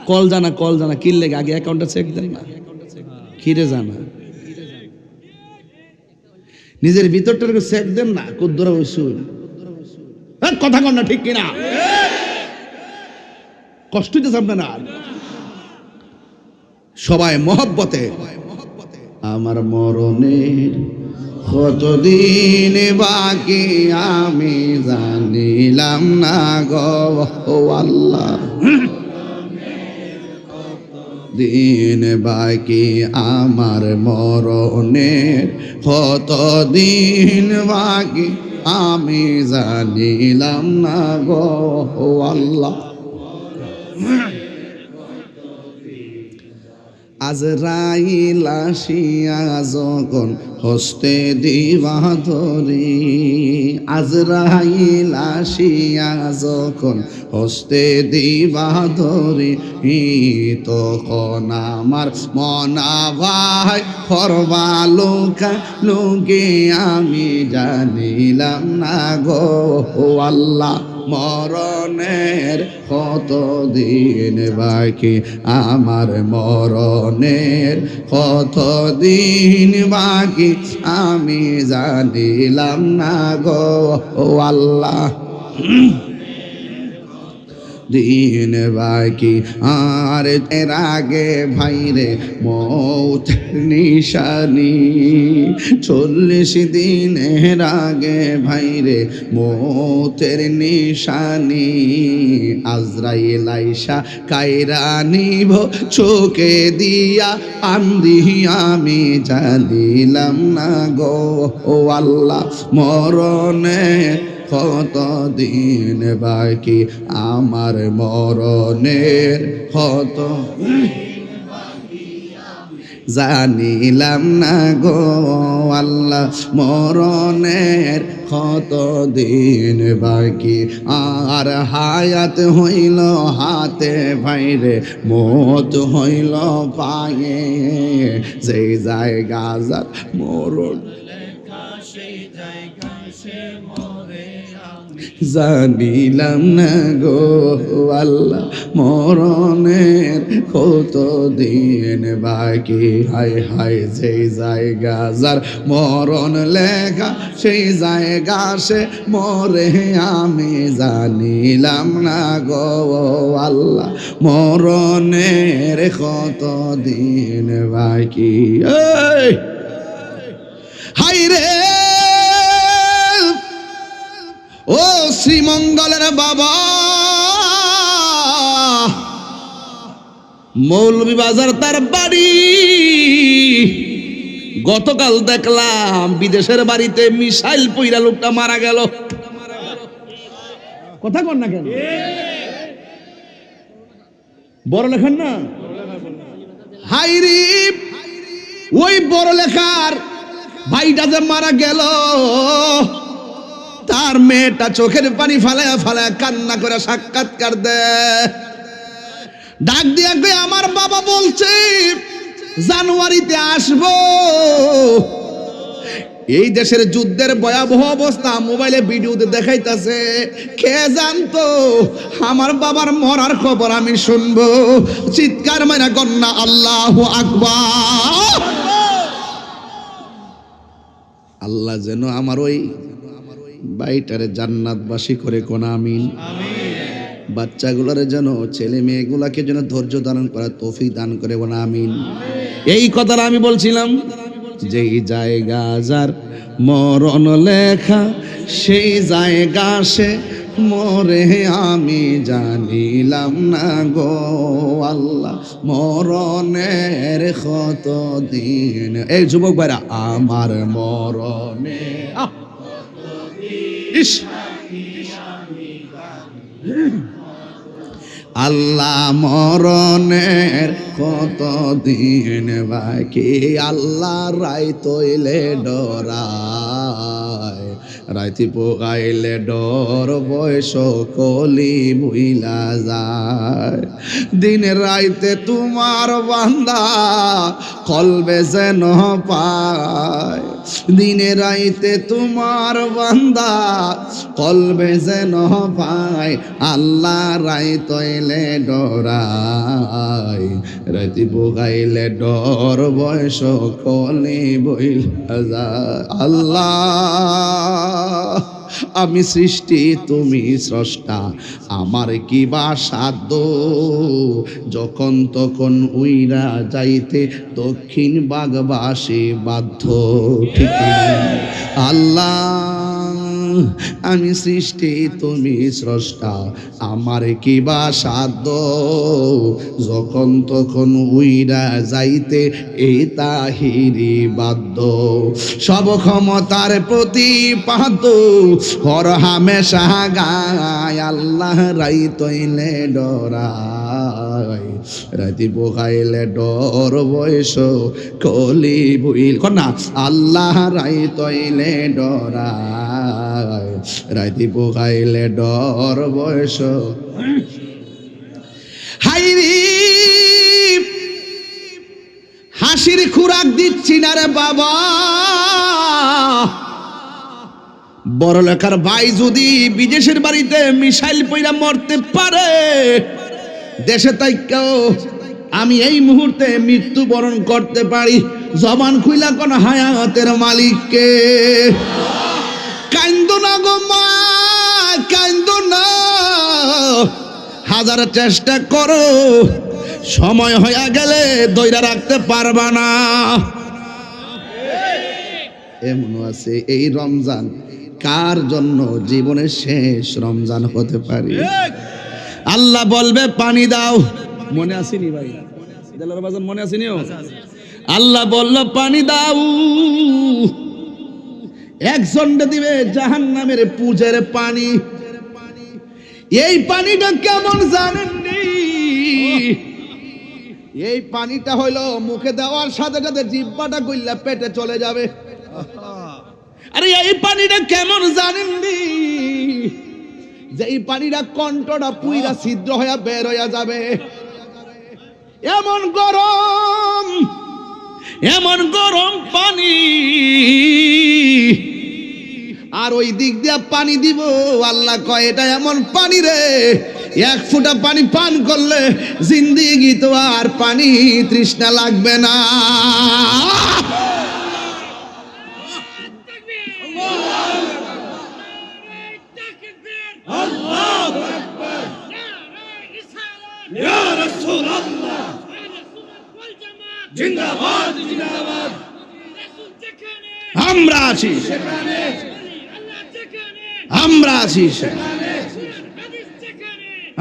কল জানা কি লেগে আগে অ্যাকাউন্টটা চেক দেন না, খিরে জানা নিজের ভিতরটাকে চেক দেন না, কুদ্দরা বসুন কথা কন না ঠিক কিনা? কষ্ট হইতেছে আপনার না? সবাই মহব্বতে আমার মরণের কতদিন বাকি আমি জানিলাম না গো আল্লাহ, দিন বাকি আমার মরণের কতদিন বাকি আমি জানিলাম না গো আল্লাহ। আজরাইল আসিয়া যখন হস্তে দিবা ধরি, আজরাইল আসিয়া যখন হস্তে দিবা ধরি, তখন আমার মনা ভাই করবা লোকা লোকে আমি জানিলাম না গো আল্লাহ, মরণের কতদিন বাকি আমার মরণের কতদিন বাকি আমি জানিলাম না গো আল্লাহ। দিন বাকি আর এর আগে ভাইরে মৌত নিশানি 40 দিনের আগে ভাইরে মৌতের নিশানি আজরাইল আইসা কায়রা নিব চোখে দিয়া আন্দি আমি জানিলাম না গো ও আল্লাহ মরণে কত দিন বাকি আমার মরণের কত জানিলাম না গো আল্লাহ মরণের কত দিন বাকি আর হায়াত হইল হাতে ভাইরে মত হইল পায়ে যে জায়গা যার মরণ জানিলাম না গো আল্লাহ মরণের কত দিন বাকি হায় হায় যেই জায়গা যার মরণ লেখা সেই জায়গা সে মরে আমি জানিলাম না গো আল্লাহ মরণের কত দিন বাকি হায় রে ও শ্রীমঙ্গলের বাবা মৌলভীবাজার তার বাড়ি গতকাল দেখলাম বিদেশের বাড়িতে মিসাইল পইরা লোকটা মারা গেল কথা কন না কেন বড় লেখার না হাইরি ওই বড় লেখার ভাইটা যে মারা গেল তার মেয়েটা চোখের পানি ফালায়া ফালায়া কান্না করে সাক্ষাৎকার দেয় ডাক দিয়া কই আমার বাবা বলছে জানুয়ারিতে আসবো এই দেশের যুদ্ধের ভয়াবহ অবস্থা মোবাইলে ভিডিওতে দেখাইতাছে কে জানতো আমার বাবার মরার খবর আমি শুনবো চিৎকার মাইরা কন্যা আল্লাহু আকবার আল্লাহ যেন আমার ওই বাইটারে জান্নাতবাসী করে কোন আমিন বাচ্চাগুলোরে যেন ছেলে মেয়েগুলাকে যেন ধৈর্য ধারণ করার তৌফিক দান করে কোন আমিন এই কথাটা আমি বলছিলাম যেই জায়গা যার মরণ লেখা সেই জায়গা সে মরে আমি জানিলাম না গো আল্লাহ মরণের কত দিন এই যুবক ভাইরা আমার মরণে আল্লাহ মরণের কত দিন বাকি আল্লাহ রাই তৈলে ডরায় রাইতি পোগাইলে ডর বয়স কলি বুইলা যায় দিন রাইতে তোমার বান্দা কলবে যেন পায় দিনে রাইতে তোমার বান্দা কলবে যেন পায় আল্লাহ রাই তৈলে ডরায় রাইতি পোগাইলে ডর বয়স কলি বুইলা যায় আল্লাহ আমি সৃষ্টি তুমি স্রষ্টা আমার কি বা সাধ্য যখন তখন উইরা যাইতে দক্ষিণ বাগবাসী বাধ্য ঠিক আল্লাহ আমি সৃষ্টি তুমি স্রষ্টা আমার কি বা সাধ্য যখন তখন উইরা যাইতে এই তাহিরি বাধ্য সব ক্ষমতার প্রতিপাদ্য হর হামেশা গায় আল্লাহ রাই তৈলে ডরায় রাতি পোখাইলে ডর বয়স কলি বুইল কন্যা আল্লাহ রাই তৈলে ডরায় রাতি পোখাইলে ডর বয়স হাইরি হাসির খুরাক দিচ্ছি না রে বাবা বড় লেখার ভাই যদি বিদেশের বাড়িতে মিসাইল পইরা মরতে পারে দেশে তাইকেও আমি এই মুহূর্তে মৃত্যুবরণ করতে পারি জবান খুইলা কোন হায়াতের মালিককে কান্দো না গো মা কান্দো না হাজার চেষ্টা করো, সময় হয়ে গেলে দইরা রাখতে পারবা না। এমন আছে এই রমজান কার জন্য জীবনের শেষ রমজান হতে পারে। আল্লাহ বলবে পানি দাও, মনে আসেনি ভাই দেলার বাজান, মনে আসেনি? আল্লাহ বলল পানি দাও, একজনটা দিবে জাহান্নামের পূজের পানি। এই পানিটা কেমন জানেননি? এই পানিটা হইলো মুখে দেওয়ার সাথে সাথে জিহ্বাটা গইলা পেটে চলে যাবে। আরে এই পানিটা কেমন জানেননি? যে এই পানিটা কণ্ঠটা পুইরা ছিদ্র হয়ে বের হয়ে যাবে। এমন গরম, এমন গরম পানি। আর ওই দিক দিয়ে পানি দিব, আল্লাহ কয় এটা এমন পানি রে, এক ফোঁটা পানি পান করলে জিন্দেগি তো আর পানি তৃষ্ণা লাগবে না। আমরা আছি, আমরা আছি,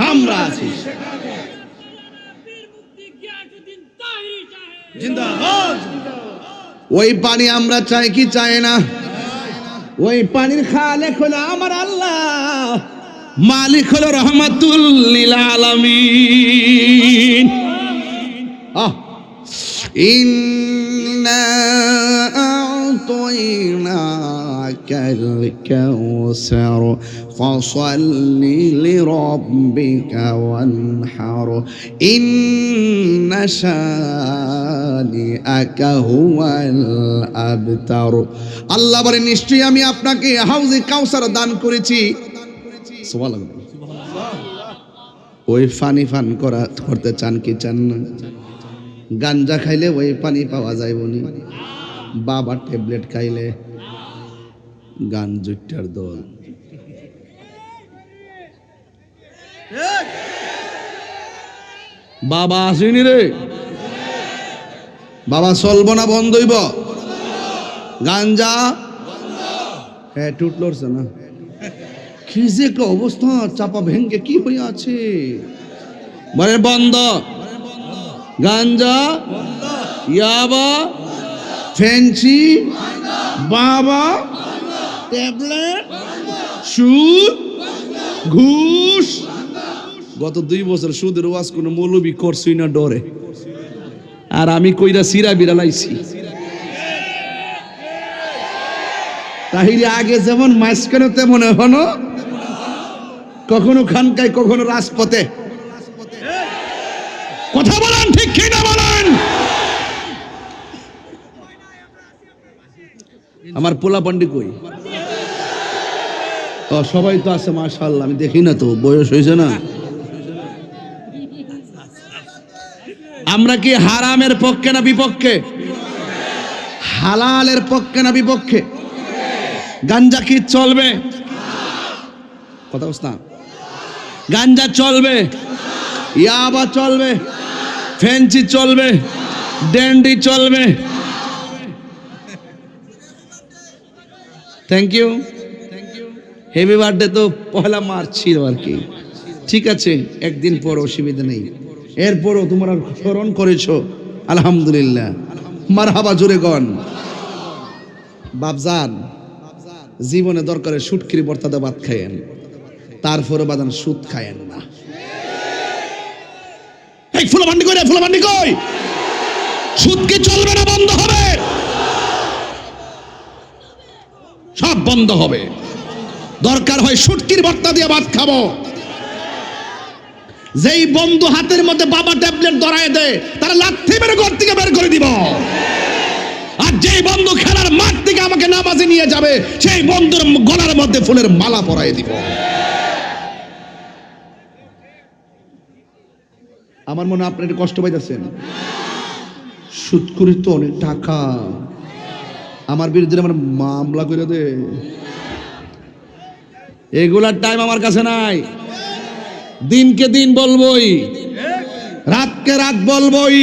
আমরা আছি। ওই পানি আমরা চাই কি চাই না? ওই পানির খালেক হলো আমার আল্লাহ, মালিক হলো রহমাতুল লিল আলামিন। ইন্না আ'তাইনাকাল কাউসার ফাসাল্লি লিরাব্বিকা ওয়ানহার ইন্না শানিআকা হুয়াল আবতার। আল্লাহ বলেন নিশ্চয়ই আমি আপনাকে হাউজে কাউসার দান করেছি। সুবহানাল্লাহ। ওই পানি পান করতে চান কি চান না? গাঞ্জা খাইলে ওই পানি পাওয়া যায় বনি, বাবা ট্যাবলেট খাইলে গাঞ্জুটার দল। বাবা আসেনি রে, বাবা চলবো না বন্ধ হইব? গাঞ্জা হ্যাঁ টুট লড়ছে না, কি যে অবস্থা, চাপা ভেঙ্গে কি হয়ে আছে। বলে বন্ধ, গাঞ্জা, ইয়াবা, ফেন্সি, বাবা, ট্যাবলেট, সুদ, ঘুষ। গত 2 বছর সুদের ওয়াজ কোন মৌলবি করছই না ডরে, আর আমি কইরা সিরা বিড়ালাইছি। তাহিলে আগে যেমন মাঝখানে তেমন এখনো, কখনো খানকায় কখনো রাজপথে। কথা বলেন ঠিক কি না বলেন? আমার পোলা পান্ডি কই? ও সবাই তো আছে মাশাআল্লাহ, আমি দেখি না তো, বয়স হয়েছে না। আমরা কি হারামের পক্ষে না বিপক্ষে? হালালের পক্ষে না বিপক্ষে? গাঞ্জা কি চলবে? কথা বলছ না? গাঞ্জা চলবে, ইয়াবা চলবে, ফেন্সি চলবে, ড্যান্ডি চলবে। Thank you, happy birthday. তো পহেলা মার্চ ছিল আর কি, ঠিক আছে, একদিন পর অসুবিধা নেই। এরপরও তোমরা স্মরণ করেছো, আলহামদুলিল্লাহ, মারহাবা জোরে গন। বাপজান জীবনে দরকারে সুটকিরি বর্তাতে ভাত খায়েন, তারপরে বাদান সুদ খায়েন না। এই ফুলাবান্ডি কই রে, ফুলাবান্ডি কই? সুদ কি চলবে না বন্ধ হবে? সব বন্ধ হবে। দরকার হয় সুটকির ভর্তা দিয়ে ভাত খাবো। যেই বন্ধু হাতের মধ্যে বাবা ট্যাবলেট ধরায় দেয়, তারা লাথি মেরে ঘর থেকে বের করে দিব। আর যেই বন্ধু খেলার মাঠ থেকে আমাকে নামাজে নিয়ে যাবে, সেই বন্ধুর গলার মধ্যে ফুলের মালা পরায় দিব। আমার মনে হয় আপনি একটু কষ্ট পাইতেছেন। সুদখোরি তো অনেক টাকা, আমার বিরুদ্ধে আমার মামলা করে দে। এগুলার টাইম আমার কাছে নাই। দিনকে দিন বলবই, রাতকে রাত বলবই,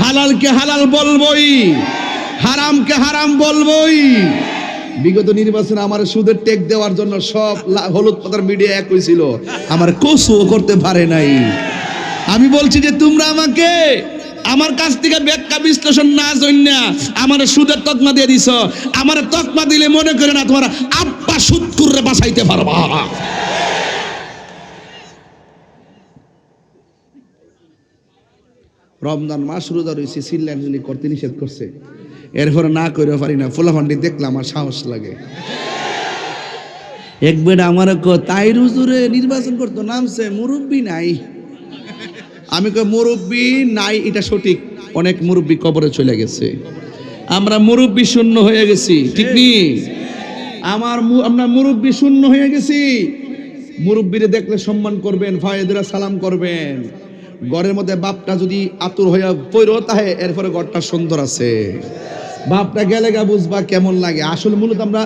হালালকে হালাল বলবই, হারামকে হারাম বলবই। বিগত নির্বাচনে আমার সুদের টেক দেওয়ার জন্য সব হলুদ পাতার মিডিয়া এক হয়েছিল, আমার কসুও করতে পারে নাই। আমি বলছি যে তোমরা আমাকে আমার কাছ থেকে ব্যাখ্যা বিশ্লেষণ না জন্যা আমার সুদের তকমা দিয়ে দিছ। আমার তকমা দিলে মনে করে না তোমার আব্বা সুদ করে বাঁচাইতে পারবা। রমজান মাস রোজা রয়েছে, চিল্লাচিল্লি করতে নিষেধ করছে, এরপরে না করে পারি না। ফুলাফান্ডি দেখলে আমার সাহস লাগে। একবার আমার তাই হুজুরে নির্বাচন করতো, নামছে মুরব্বী নাই। আমি কই মুরব্বী নাই, এটা সঠিক, অনেক মুরব্বী কবরে চলে গেছে, আমরা মুরব্বী শূন্য হয়ে গেছি, ঠিক নি? আমরা মুরব্বী শূন্য হয়ে গেছি। মুরব্বীরে দেখলে সম্মান করবেন, ফায়েদরা সালাম করবেন। ঘরের মধ্যে বাপটা যদি আতুর হইয়া পইরো তাহে এরপরে ঘরটা সুন্দর আছে, বাপটা গেলে গা বুঝবা কেমন লাগে। আসলে মূলত আমরা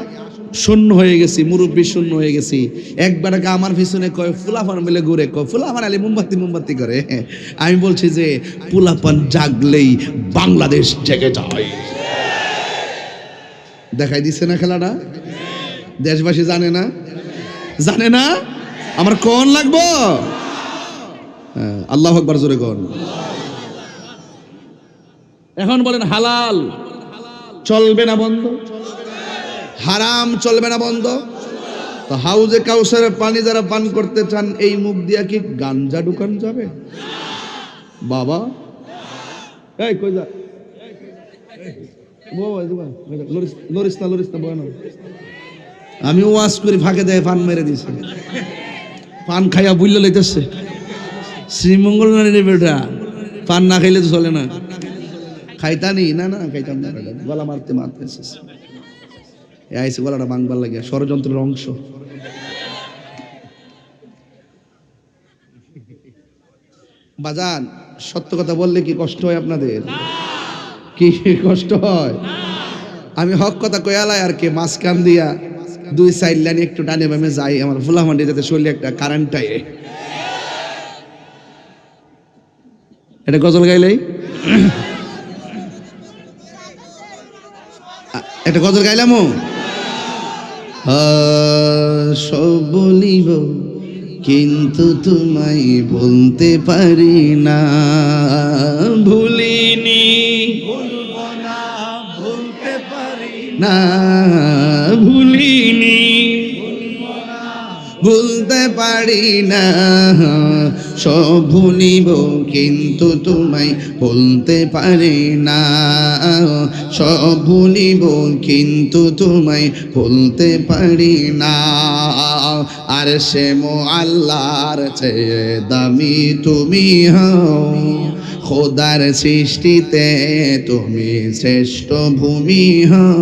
শূন্য হয়ে গেছি, মুরব্বী শূন্য হয়ে গেছি। একবার আমার পিছনে কয় ফুলাপান মিলে ঘুরে, কয় ফুলাপান আলী মোমবাতি করে। আমি বলছি যে ফুলাপান জাগলেই বাংলাদেশ জেগে যায়। দেখাই দিছে না খেলাটা? দেশবাসী জানে না? জানে না? আমার কোন লাগবো? আল্লাহু আকবার জোরে কোন। এখন বলেন হালাল চলবে না বন্ধ, হারাম চলবে না বন্ধ। তো হাউজে কাউসারের পানি যারা পান করতে চান, এই মুখ দিয়া কি গাঞ্জা ঢুকান যাবে? বাবা এই কই যা, আমি ওয়াজ করি, ফাঁকে দেয় পান মেরে দিছে, পান খাইয়া বুঝলে লইতেছে। শ্রীমঙ্গল নারী বেটা, পান না খাইলে তো চলে না। খাইতানি না, না খাইতাম না, গলা মারতে মারতে আইসে, গলাটা ভাঙবার লাগে, ষড়যন্ত্রের অংশ। বাজান সত্য কথা বললে কি কষ্ট হয় আপনাদের? কি কষ্ট হয়? আমি হক কথা কয়ালাই আর কি, মাঝখান দিয়া দুই সাইড লাইন একটু ডানে বামে যাই, আমার ফুলামান্ডি যাতে শরীরে একটা কারেন্ট আয়। এটা গজল গাইলেই, একটা গজল গাইলাম, সব বলিব কিন্তু তোমায় বলতে পারি না, ভুলিনি ভুলবো না, ভুলতে পারি না, ভুলিনি ভুলতে পারি না, সব ভুলিব কিন্তু তোমায় বলতে পারি না, সব ভুলিব কিন্তু তোমায় বলতে পারি না। আর সে আল্লাহর চেয়ে দামি তুমি হও, খোদার সৃষ্টিতে তুমি শ্রেষ্ঠ ভূমি হও।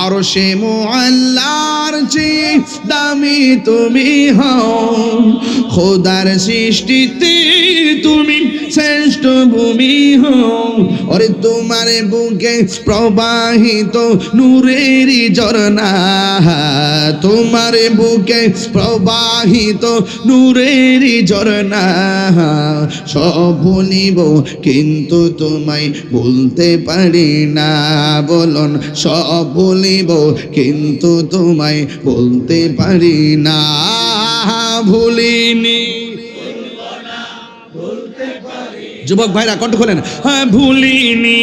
আর সে আল্লাহর চেয়ে দামি তুমি হও, খোদার সৃষ্টিতে তুমি শ্রেষ্ঠ ভূমি হও। ওরে তোমার বুকে প্রবাহিত নূরের ঝরনা, তোমার বুকে প্রবাহিত নূরের ঝরনা, সব ভুলিব কিন্তু তোমায় বলতে পারি না। বলুন সব ভুলিব কিন্তু তোমায় বলতে পারি না, ভুলিনি যুবক ভাইরা কণ্ঠ খোলেন, হ্যাঁ ভুলিনি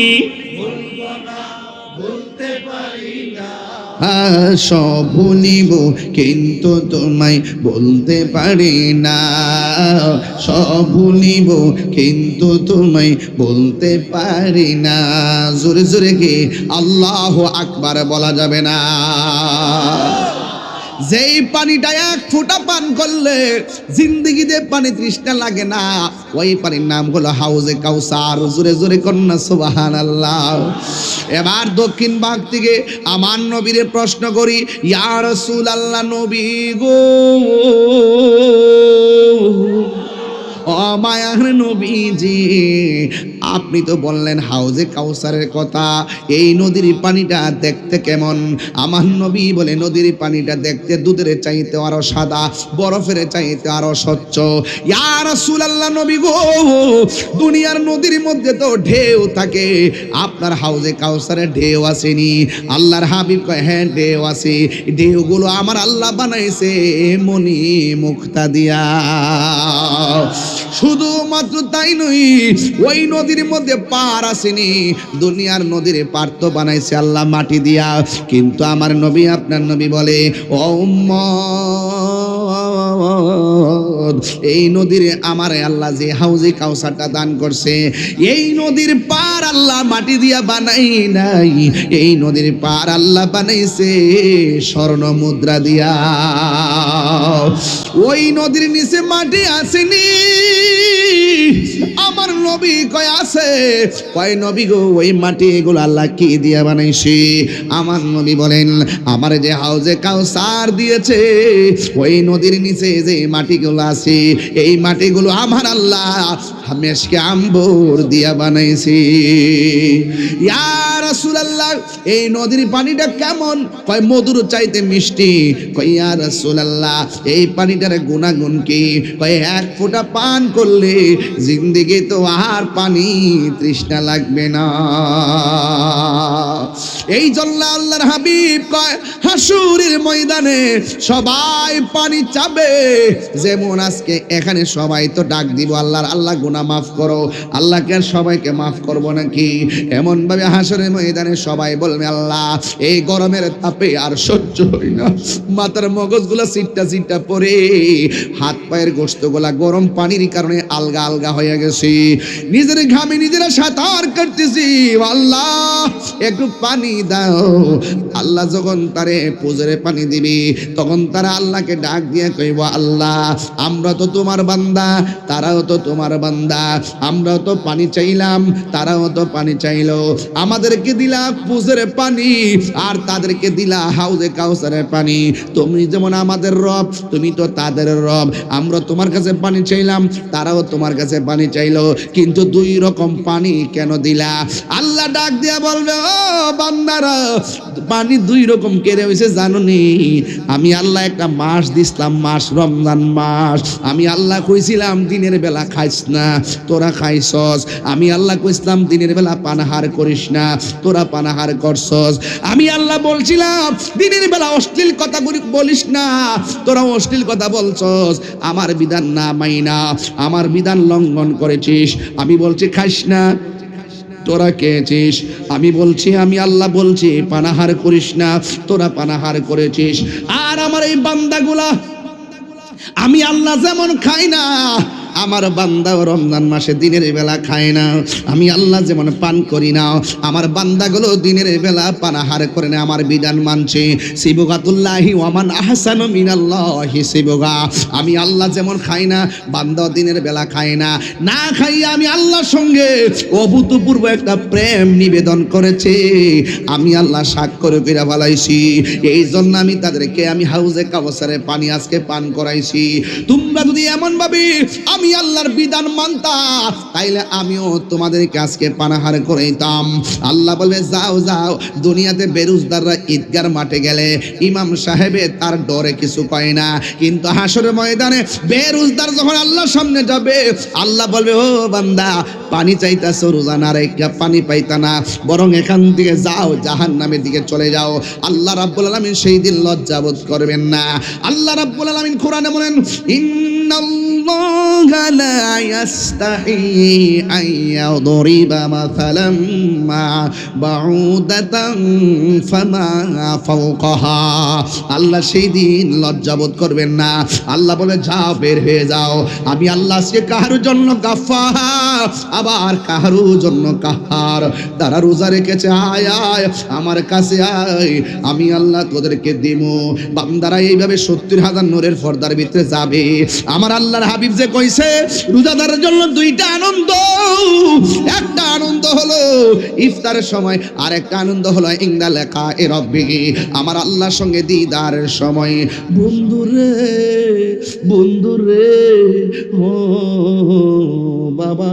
সব ভুলিব কিন্তু তোমায় বলতে পারি না, সব ভুলিব কিন্তু তোমায় বলতে পারি না। জোরে জোরে কি আল্লাহু আকবার বলা যাবে না? যেই পানিটা এক ফোঁটা পান করলে জিন্দেগিতে পানি তৃষ্ণা লাগে না, ওই পানির নাম হলো হাউজে কাউসার। জোরে জোরে কন্যা সুবহানাল্লাহ। এবার দক্ষিণ ভাগ থেকে আমার নবীরে প্রশ্ন করি, ইয়া রাসূলুল্লাহ, নবী গো, ও মায়ার নবীজি, আপনি তো বললেন হাউজে কাউসারের কথা, এই নদীর পানিটা দেখতে কেমন? আমার নবী বলে নদীর পানিটা দেখতে দুধের চাইতে আরো সাদা, বরফের চাইতে আরো স্বচ্ছ। ইয়া রাসূলুল্লাহ, নবী গো, দুনিয়ার নদীর মধ্যে তো ঢেউ থাকে, আপনার হাউজে কাউসারের ঢেউ আসেনি? আল্লাহর হাবিব কয় হ্যাঁ ঢেউ আছে, ঢেউগুলো আমার আল্লাহ বানাইছে মনি মুক্তা দিয়া। শুধুমাত্র তাই নই, ওই নদীর মধ্যে পার আসেনি, দুনিয়ার নদীর পার তো বানাইছে আল্লাহ মাটি দিয়া। কিন্তু আমার নবী, আপনার নবী বলে ও উম্মত, এই নদীর আমার আল্লাহ যে হাউজে কাউসারটা দান করছে, এই নদীর পার আল্লাহ মাটি দিয়া বানাই নাই, এই নদীর পার আল্লাহ বানাইছে স্বর্ণ মুদ্রা দিয়া। ওই নদীর নিচে মাটি আসেনি। আমার নবী কয় আছে, কয় নবী গো ওই মাটি এগুলো আল্লাহ কি দিয়া বানাইছে? আমার নবী বলেন আমার যে হাউজে কাউসার দিয়েছে, ওই নদীর নিচে যে মাটিগুলো আছে, এই মাটিগুলো আমার আল্লাহ মেশকে আম্বর দিয়া বানাইছে। ইয়া রাসূলুল্লাহ, এই নদীর পানিটা কেমন? কয় মধুর চাইতে মিষ্টি। কয় ইয়া রাসূলুল্লাহ, এই পানিটার গুণাগুণ কি? কয় এক ফোঁটা পান করলে জিন্দেগি তো আর পানি তৃষ্ণা লাগবে না। এই জন্য আল্লাহর হাবিব কয় হাসুরের ময়দানে সবাই পানি চাবে। যেমন আজকে এখানে সবাই তো ডাক দিব আল্লাহর, আল্লাহ গুনাহ মাফ করো। আল্লাহকে আর সবাইকে মাফ করবো নাকি? এমন ভাবে হাসরের ময়দানে সবাই বলবে আল্লাহ এই গরমের তাপে আর সহ্য হয় না, মাথার মগজগুলা সিটটা সিটটা পরে, হাত পায়ের গোশতগুলা গরম পানির কারণে আলগা আলগা হয়ে গেছে, নিজের ঘামে নিজেরা সাঁতার কাটতেছি, আল্লাহ একটু পানি দাও। আল্লাহ যখন তারে পুজোরে পানি দিবি, তখন তারা আল্লাহকে ডাক দিয়ে কইব আল্লাহ আমরা তো তোমার বান্দা, তারাও তো তোমার বান্দা, আমরাও তো পানি চাইলাম, তারাও তো পানি চাইলো, আমাদেরকে দিলা পুজোরে পানি আর তাদেরকে দিলা হাউজে কাউসারের পানি। তুমি যেমন আমাদের রব, তুমি তো তাদের রব, আমরা তোমার কাছে পানি চাইলাম, তারাও তোমার কাছে পানি চাইলো, কিন্তু দুই রকম পানি কেন দিলা? আল্লাহ ডাক দিয়া বলবে ও বান্দারা, পানি দুই রকম কেড়ে হয়েছে জানো নি? আমি আল্লাহ একটা মাস দিছিলাম, মাস রমজান মাস। আমি আল্লাহ কইছিলাম দিনের বেলা খাইস না, তোরা খাইছস। আমি আল্লাহ কইছিলাম দিনের বেলা পানাহার করিস না, তোরা পানাহার করছস। আমি আল্লাহ বলছিলাম দিনের বেলা অশ্লীল কথা বলিস না, তোরা অশ্লীল কথা বলছস। আমার বিধান না মাইনা আমার বিধান লঙ্ঘন করেছিস। আমি বলছি খাইস না, তোরা খেয়েছিস। আমি বলছি, আমি আল্লাহ বলছি পানাহার করিস না, তোরা পানাহার করেছিস। আর আমার এই বান্দাগুলা আমি আল্লাহ যেমন খাই না, আমার বান্দাও রমজান মাসে দিনের বেলা খায় না। আমি আল্লাহ যেমন পান করি না, আমার বান্দাগুলো দিনের বেলা পানাহার করে না, আমার বিধান মানছে। সিবগাতুল্লাহি ওয়ামান আহসানু মিনাল্লাহি সিবগা। আমি আল্লাহ যেমন খাই না, বান্দাও দিনের বেলা খায় না। না খাইয়া আমি আল্লাহর সঙ্গে অভূতপূর্ব একটা প্রেম নিবেদন করেছে, আমি আল্লাহ সাক্ষ্য করে ফেলাইছি। এই জন্য আমি তাদেরকে আমি হাউজে কাউসারের পানি আজকে পান করাইছি। তোমরা যদি এমন ভাবে আমি আল্লাহর বিধান মানতা, তাইলে আমিও তোমাদেরকে আজকে পানাহার করাইতাম। আল্লাহ বলবে যাও যাও, দুনিয়াতে বেরোজদাররা ঈদগার মাঠে গেলে ইমাম সাহেবে তার ডরে কিছু কয় না, কিন্তু হাসরের ময়দানে বেরোজদার যখন আল্লাহর সামনে যাবে, আল্লাহ বলবে ও বান্দা পানি চাইতাছো, রোজা না রেখে পানি পাইতা না, বরং এখান থেকে যাও জাহান্নামের দিকে চলে যাও। আল্লাহ রাব্বুল আলামিন সেই দিন লজ্জাবোধ করবেন না। আল্লাহ রাব্বুল আলামিন কোরআনে বলেন ইন্নাল্লাহা লা ইয়াস্তাহি আইয়াদরিবা মাসালাম মা বাউদাতান ফামা ফাওকাহা। আল্লাহ সেই দিন লজ্জাবোধ করবেন না। আল্লাহ বলে যাও, বের হয়ে যাও। আমি আল্লাহ আজকে কাহার জন্য গাফফার, আবার কাহারও জন্য কাহার। তারা রোজা রেখেছে, আয় আয় আমার কাছে আয়, আমি আল্লাহ তোদেরকে দিব। বান্দারা এইভাবে 70,000 নূরের পর্দার ভিতরে যাবে। আমার আল্লাহর হাবিব যে কইছে রোজাদারের জন্য দুইটা আনন্দ, একটা আনন্দ হলো ইফতারের সময়, আর একটা আনন্দ হলো ইনদা লিকা রাব্বিহি, আমার আল্লাহর সঙ্গে দিদারের সময়। বন্ধুরে বন্ধুরে ও বাবা,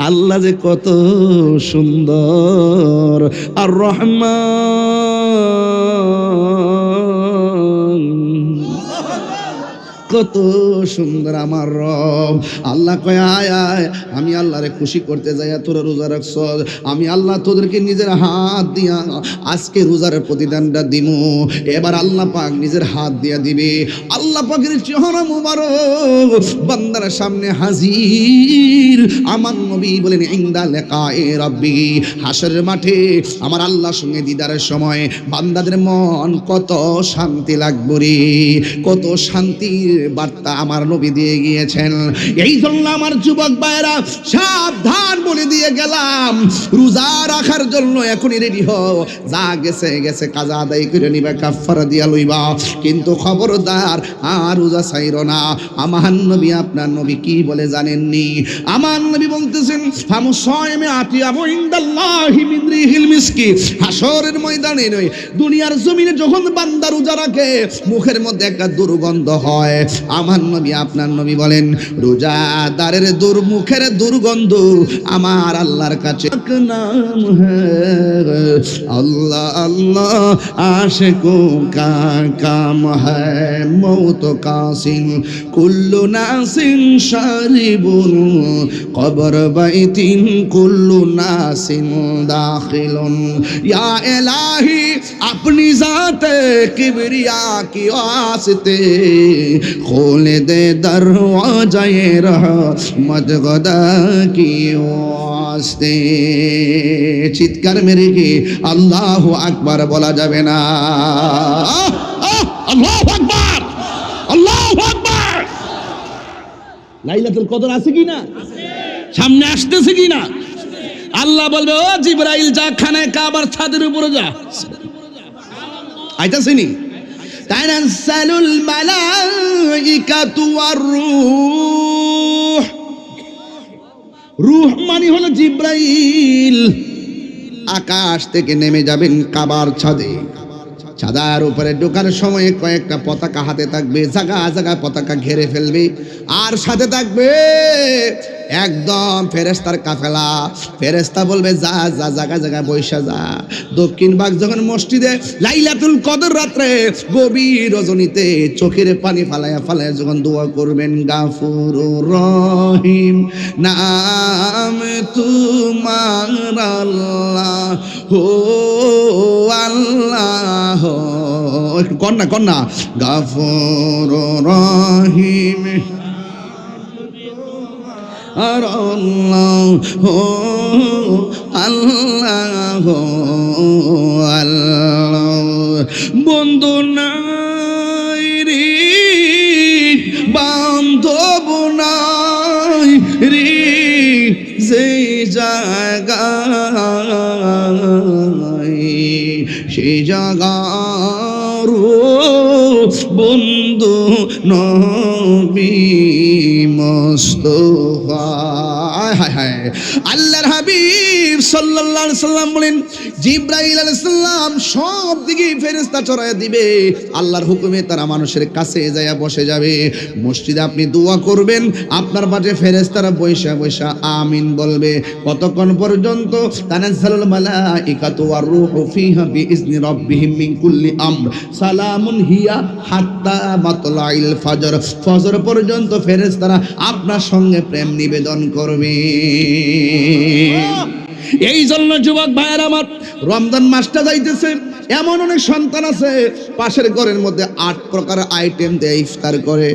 আল্লাহ যে কত সুন্দর, আর রহমান কত সুন্দর আমার রব। আল্লাহ কয় আয় আয়, আমি আল্লাহরে খুশি করতে যাই তোরা রোজা রাখছ, আমি আল্লাহ তোদেরকে নিজের হাত দিয়া আজকে রোজার প্রতিদানটা দিমু। এবার আল্লাহ পাক নিজের হাত দিয়া দিবে, আল্লাহ পাকের চেহারা মুবারক বান্দার সামনে হাজির। আমার নবী বলেন ইনদা লিকায়ে রাব্বি, হাসরের মাঠে আমার আল্লাহর সঙ্গে দিদারের সময় বান্দাদের মন কত শান্তি লাগবে রে, কত শান্তির বার্তা আমার নবী দিয়ে গিয়েছেন। এই জন্য আমার যুবক ভাইরা সাবধান বলে দিয়ে গেলাম, রোজা রাখার জন্য এখনই রেডি হও, যা গেছে গেছে, কাজা আদায় করে নিবা, কাফারা দিয়া লইবা, কিন্তু খবরদার আর রোজা ছাইরো না। আমার নবী আপনার নবী কি বলে জানেননি? আমার নবী বলতেছেন ফামু সায়মে আতিয়াবু ইনদাল্লাহি মিন রিহিল মিসকি, হাসরের ময়দানে নয় দুনিয়ার জমিনে যখন বান্দা রোজা রাখে মুখের মধ্যে একটা দুর্গন্ধ হয়। আমার নবী আপনার নবী বলেন রোজাদারের মুখের দুর্গন্ধ আমার আল্লাহর কাছে নাম হ্যায় আল্লাহ আল্লাহ আশিকো কা কাম হ্যায় মৌত কাসিন কুল্লু নাসিন শারিবুন কবর বাইতিন কুল্লু নাসিন দাখিলুন। ইয়া ইলাহি अपनी ज़ाते किबरिया की वास्ते खोल दे दरवाज़े रहमत खुदा की वास्ते। চিৎকার মেরে কি আল্লাহু আকবার বলা যাবে না? আল্লাহু আকবার, আল্লাহু আকবার। লাইলাতুল কদর আছে কি না? সামনে আসতেছে কি না? আল্লাহ বলবে ও জিবরাইল যা খানায় কাবার ছাদের উপরে যা, আইতাছেনি তানাজ্জালুল মালাইকাতু ওয়ার রূহ। রূহ মানে হলো জিবরাইল, আকাশ থেকে নেমে যাবেন কাবার ছাদে। ছাদার উপরে ঢোকার সময় কয়েকটা পতাকা হাতে থাকবে, জায়গা জায়গা পতাকা ঘিরে ফেলবে, আর সাথে থাকবে একদম ফেরেশতার কাফেলা। ফেরেশতা বলবে যা যা জায়গা জায়গায় বৈশা যা। দক্ষিণ ভাগ যখন মসজিদে লাইলাতুল কদর রাত্রে গভীর রজনীতে চোখের পানি ফালায়া ফালায়া যখন দোয়া করবেন, গাফুরুর রহিম নাম তোমার আল্লাহ হো আল্লাহ, কন্যা কন্যা গাফুরুর রহিম আর আল্লাহ আল্লাহ আল্লাহ। বন্ধু নাই রে বান্ধব নাই রে, যে জায়গায় সেই জায়গার বন্ধু নবী মুস্তাফা। হায় হায়, আল্লাহর হাবিব সাল্লাল্লাহু আলাইহি সাল্লাম বলেন জিবরাইল আলাইহিস সালাম সব দিকে ফেরেশতা চড়াইয়া দিবে, আল্লাহর হুকুমে তারা মানুষের কাছে যায়া বসে যাবে। মসজিদে আপনি দোয়া করবেন, আপনার পাশে ফেরেশতারা বৈশা বৈশা আমিন বলবে। কতক্ষণ পর্যন্ত? তানাজ্জালুল মালাইকাতু ওয়ার রূহু ফিহা বিইজনি রাব্বিহিম মিন কুল্লি আমর সালামুন হিয়া হাত্তা মাতলাইল ফজর। ফজর পর্যন্ত ফেরেশতারা আপনার সঙ্গে প্রেম নিবেদন করবে। এই জন্য যুবক ভাইয়ের আমার, রমজান মাসটা যাইতেছে, এমন অনেক সন্তান আছে পাশের ঘরের মধ্যে 8 প্রকার আইটেম দিয়ে ইফতার করে,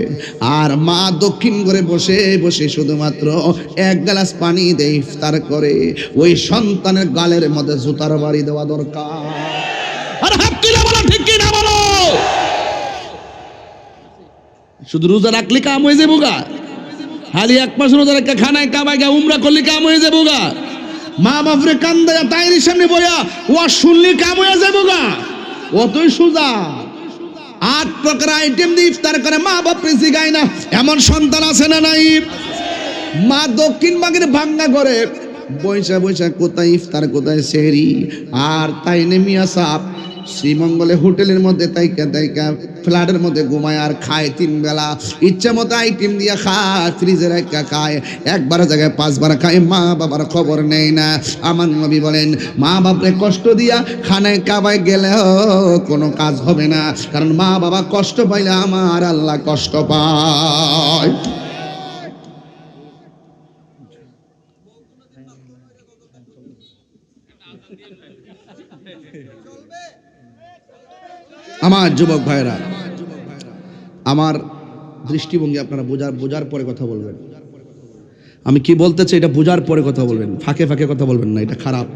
আর মা দক্ষিণ ঘরে বসে বসে শুধুমাত্র 1 গ্লাস পানি দিয়ে ইফতার করে। ওই সন্তানের গালের মধ্যে জুতার বাড়ি দেওয়া দরকার। আর হাত তুলে বলো ঠিক কি না বলো? শুধু রোজা রাখলে কাম হয়ে যাবো গা? খালি 1 মাস রোজা রেখে খানায় কামায় গা উমরা করলে কাম হয়ে যাবো গা? মা বাপরে কান্দায়া তাইরি সামনে বইয়া ও শুনলি কাম হয়ে যাবো গা? অতই সোজা। 8 প্রকার আইটেম দিয়ে ইফতার করে, মা বাপরে জিগায় না। এমন সন্তান আছে না নাই? মা দক্ষিণ ভাগের ভাঙ্গা করে বৈশা বৈশা কোথায় ইফতার কোথায় সেহরি, আর তাই মিয়া সাহেব শ্রীমঙ্গলে হোটেলের মধ্যে তাইকা তাইকা ফ্ল্যাটের মধ্যে ঘুমায় আর খায় 3 বেলা, ইচ্ছা মতো আইটেম দিয়া খায়, ফ্রিজে রাখা খায়, একবার জায়গায় 5 বার খায়, মা বাবার খবর নেই না। আমার নবী বলেন মা বাপরে কষ্ট দিয়া খানায় কাবায় গেলেও কোনো কাজ হবে না, কারণ মা বাবা কষ্ট পাইলে আমার আল্লাহ কষ্ট পায়। আমার যুবক ভাইরা, আমার দৃষ্টিভঙ্গি আপনারা বোঝার পরে কথা বলবেন। আমি কি বলতে চাই এটা বোঝার পরে কথা বলবেন, ফাঁকে ফাঁকে কথা বলবেন না, এটা খারাপ।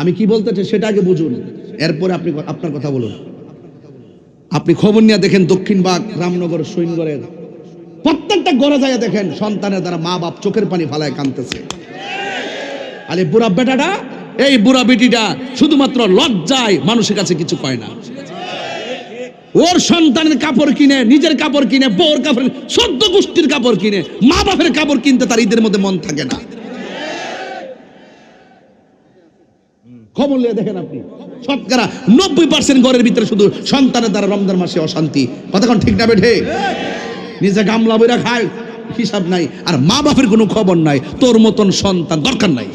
আমি কি বলতে চাই সেটা আগে বুঝুন, এরপরে আপনি আপনার কথা বলুন। আপনি খবর নিয়ে দেখেন দক্ষিণবাগ, রামনগর, সৈনগরের প্রত্যেকটা ঘরে যায় দেখেন সন্তানের দ্বারা মা বাপ চোখের পানি ফালায় কাঁদতেছে। আরে বুড়া বেটাটা, এই বুড়া বেটিটা শুধুমাত্র লজ্জায় মানুষের কাছে কিছু পায় না। ওর সন্তানের কাপড় কিনে, নিজের কাপড় কিনে, বউর কাপড়, 14 গোষ্ঠীর কাপড় কিনে, মা বাপের কাপড় কিনতে তার ঈদের মধ্যে মন থাকে না। খবর নিয়ে দেখেন আপনি, শতকরা 90% ঘরের ভিতরে শুধু সন্তানের দ্বারা রমজান মাসে অশান্তি। কতক্ষণ ঠিক না বেঠে? নিজে গামলা বইরা খায়, হিসাব নাই, আর মা বাপের কোনো খবর নাই। তোর মতন সন্তান দরকার নাই।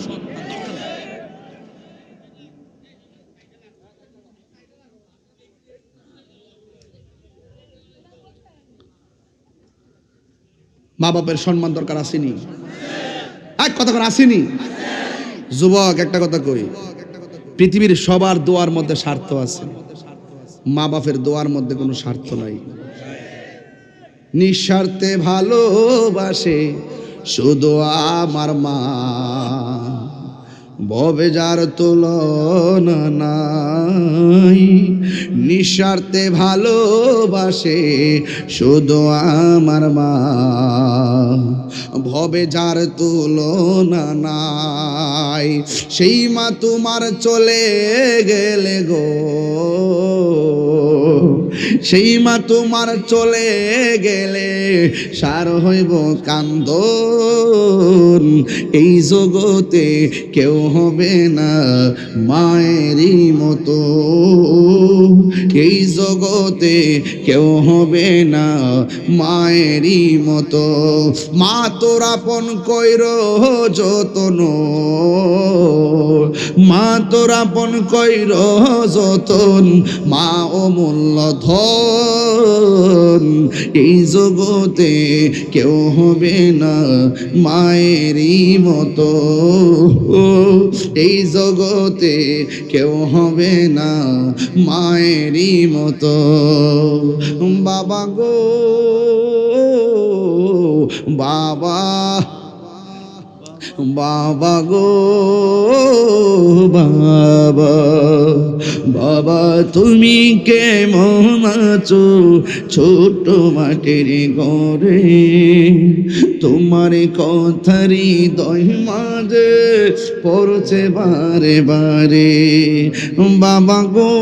মা বাপের সম্মান দরকার আসেনি? এক কথা করে আসেনি? যুবক একটা কথা কই, পৃথিবীর সবার দোয়ার মধ্যে স্বার্থ আছে, মা বাপের দোয়ার মধ্যে কোনো স্বার্থ নাই। নিঃস্বার্থে ভালোবাসে শুধু আমার মা, ভবে যার তুলনা নাই। নিঃস্বার্থে ভালোবাসে শুধু আমার মা, ভবে যার তুলনা নাই। সেই মা তোমার চলে গেলে গো, সেই মা তোমার চলে গেলে সার হইব কান্দন। এই জগতে কেউ হবে না মায়েরই মতো, এই জগতে কেউ হবে না মায়েরই মতো। মা তোর আপন কইর যতন, মা তোর আপন কইর যতন, মা অমূল্য ধন। এই জগতে কেউ হবে না মায়েরই মতো, এই জগতে কেউ হবে না মায়েরই মতো। বাবা গো বাবা, বাবা গো বাবা, বাবা তুমি কেমন আছো ছোট মাটির ঘরে? তোমার কথারই হৃদয় মাঝে পড়ছে বারে বারে। বাবা গো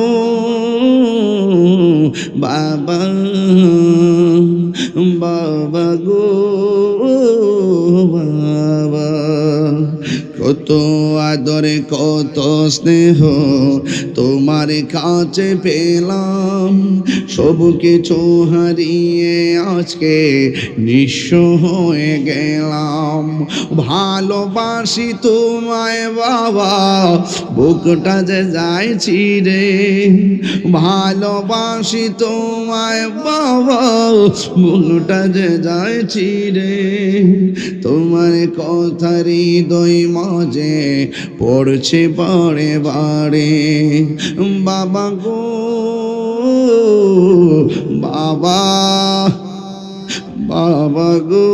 বাবা, বাবা গো বাবা, কত আদরে কত স্নেহ তোমার কাছে পেলাম, সব কিছু হারিয়ে আজকে নিঃস্ব হয়ে গেলাম। ভালোবাসি তোমায় বাবা, বুকটা যে যায় ছিঁড়ে। ভালোবাসি তোমায় বাবা, বুকটা যে যায় ছিঁড়ে। তোমার কথার হৃদয় মাঝে পড়ছে বারে বারে। বাবা গো বাবা, বাবা গো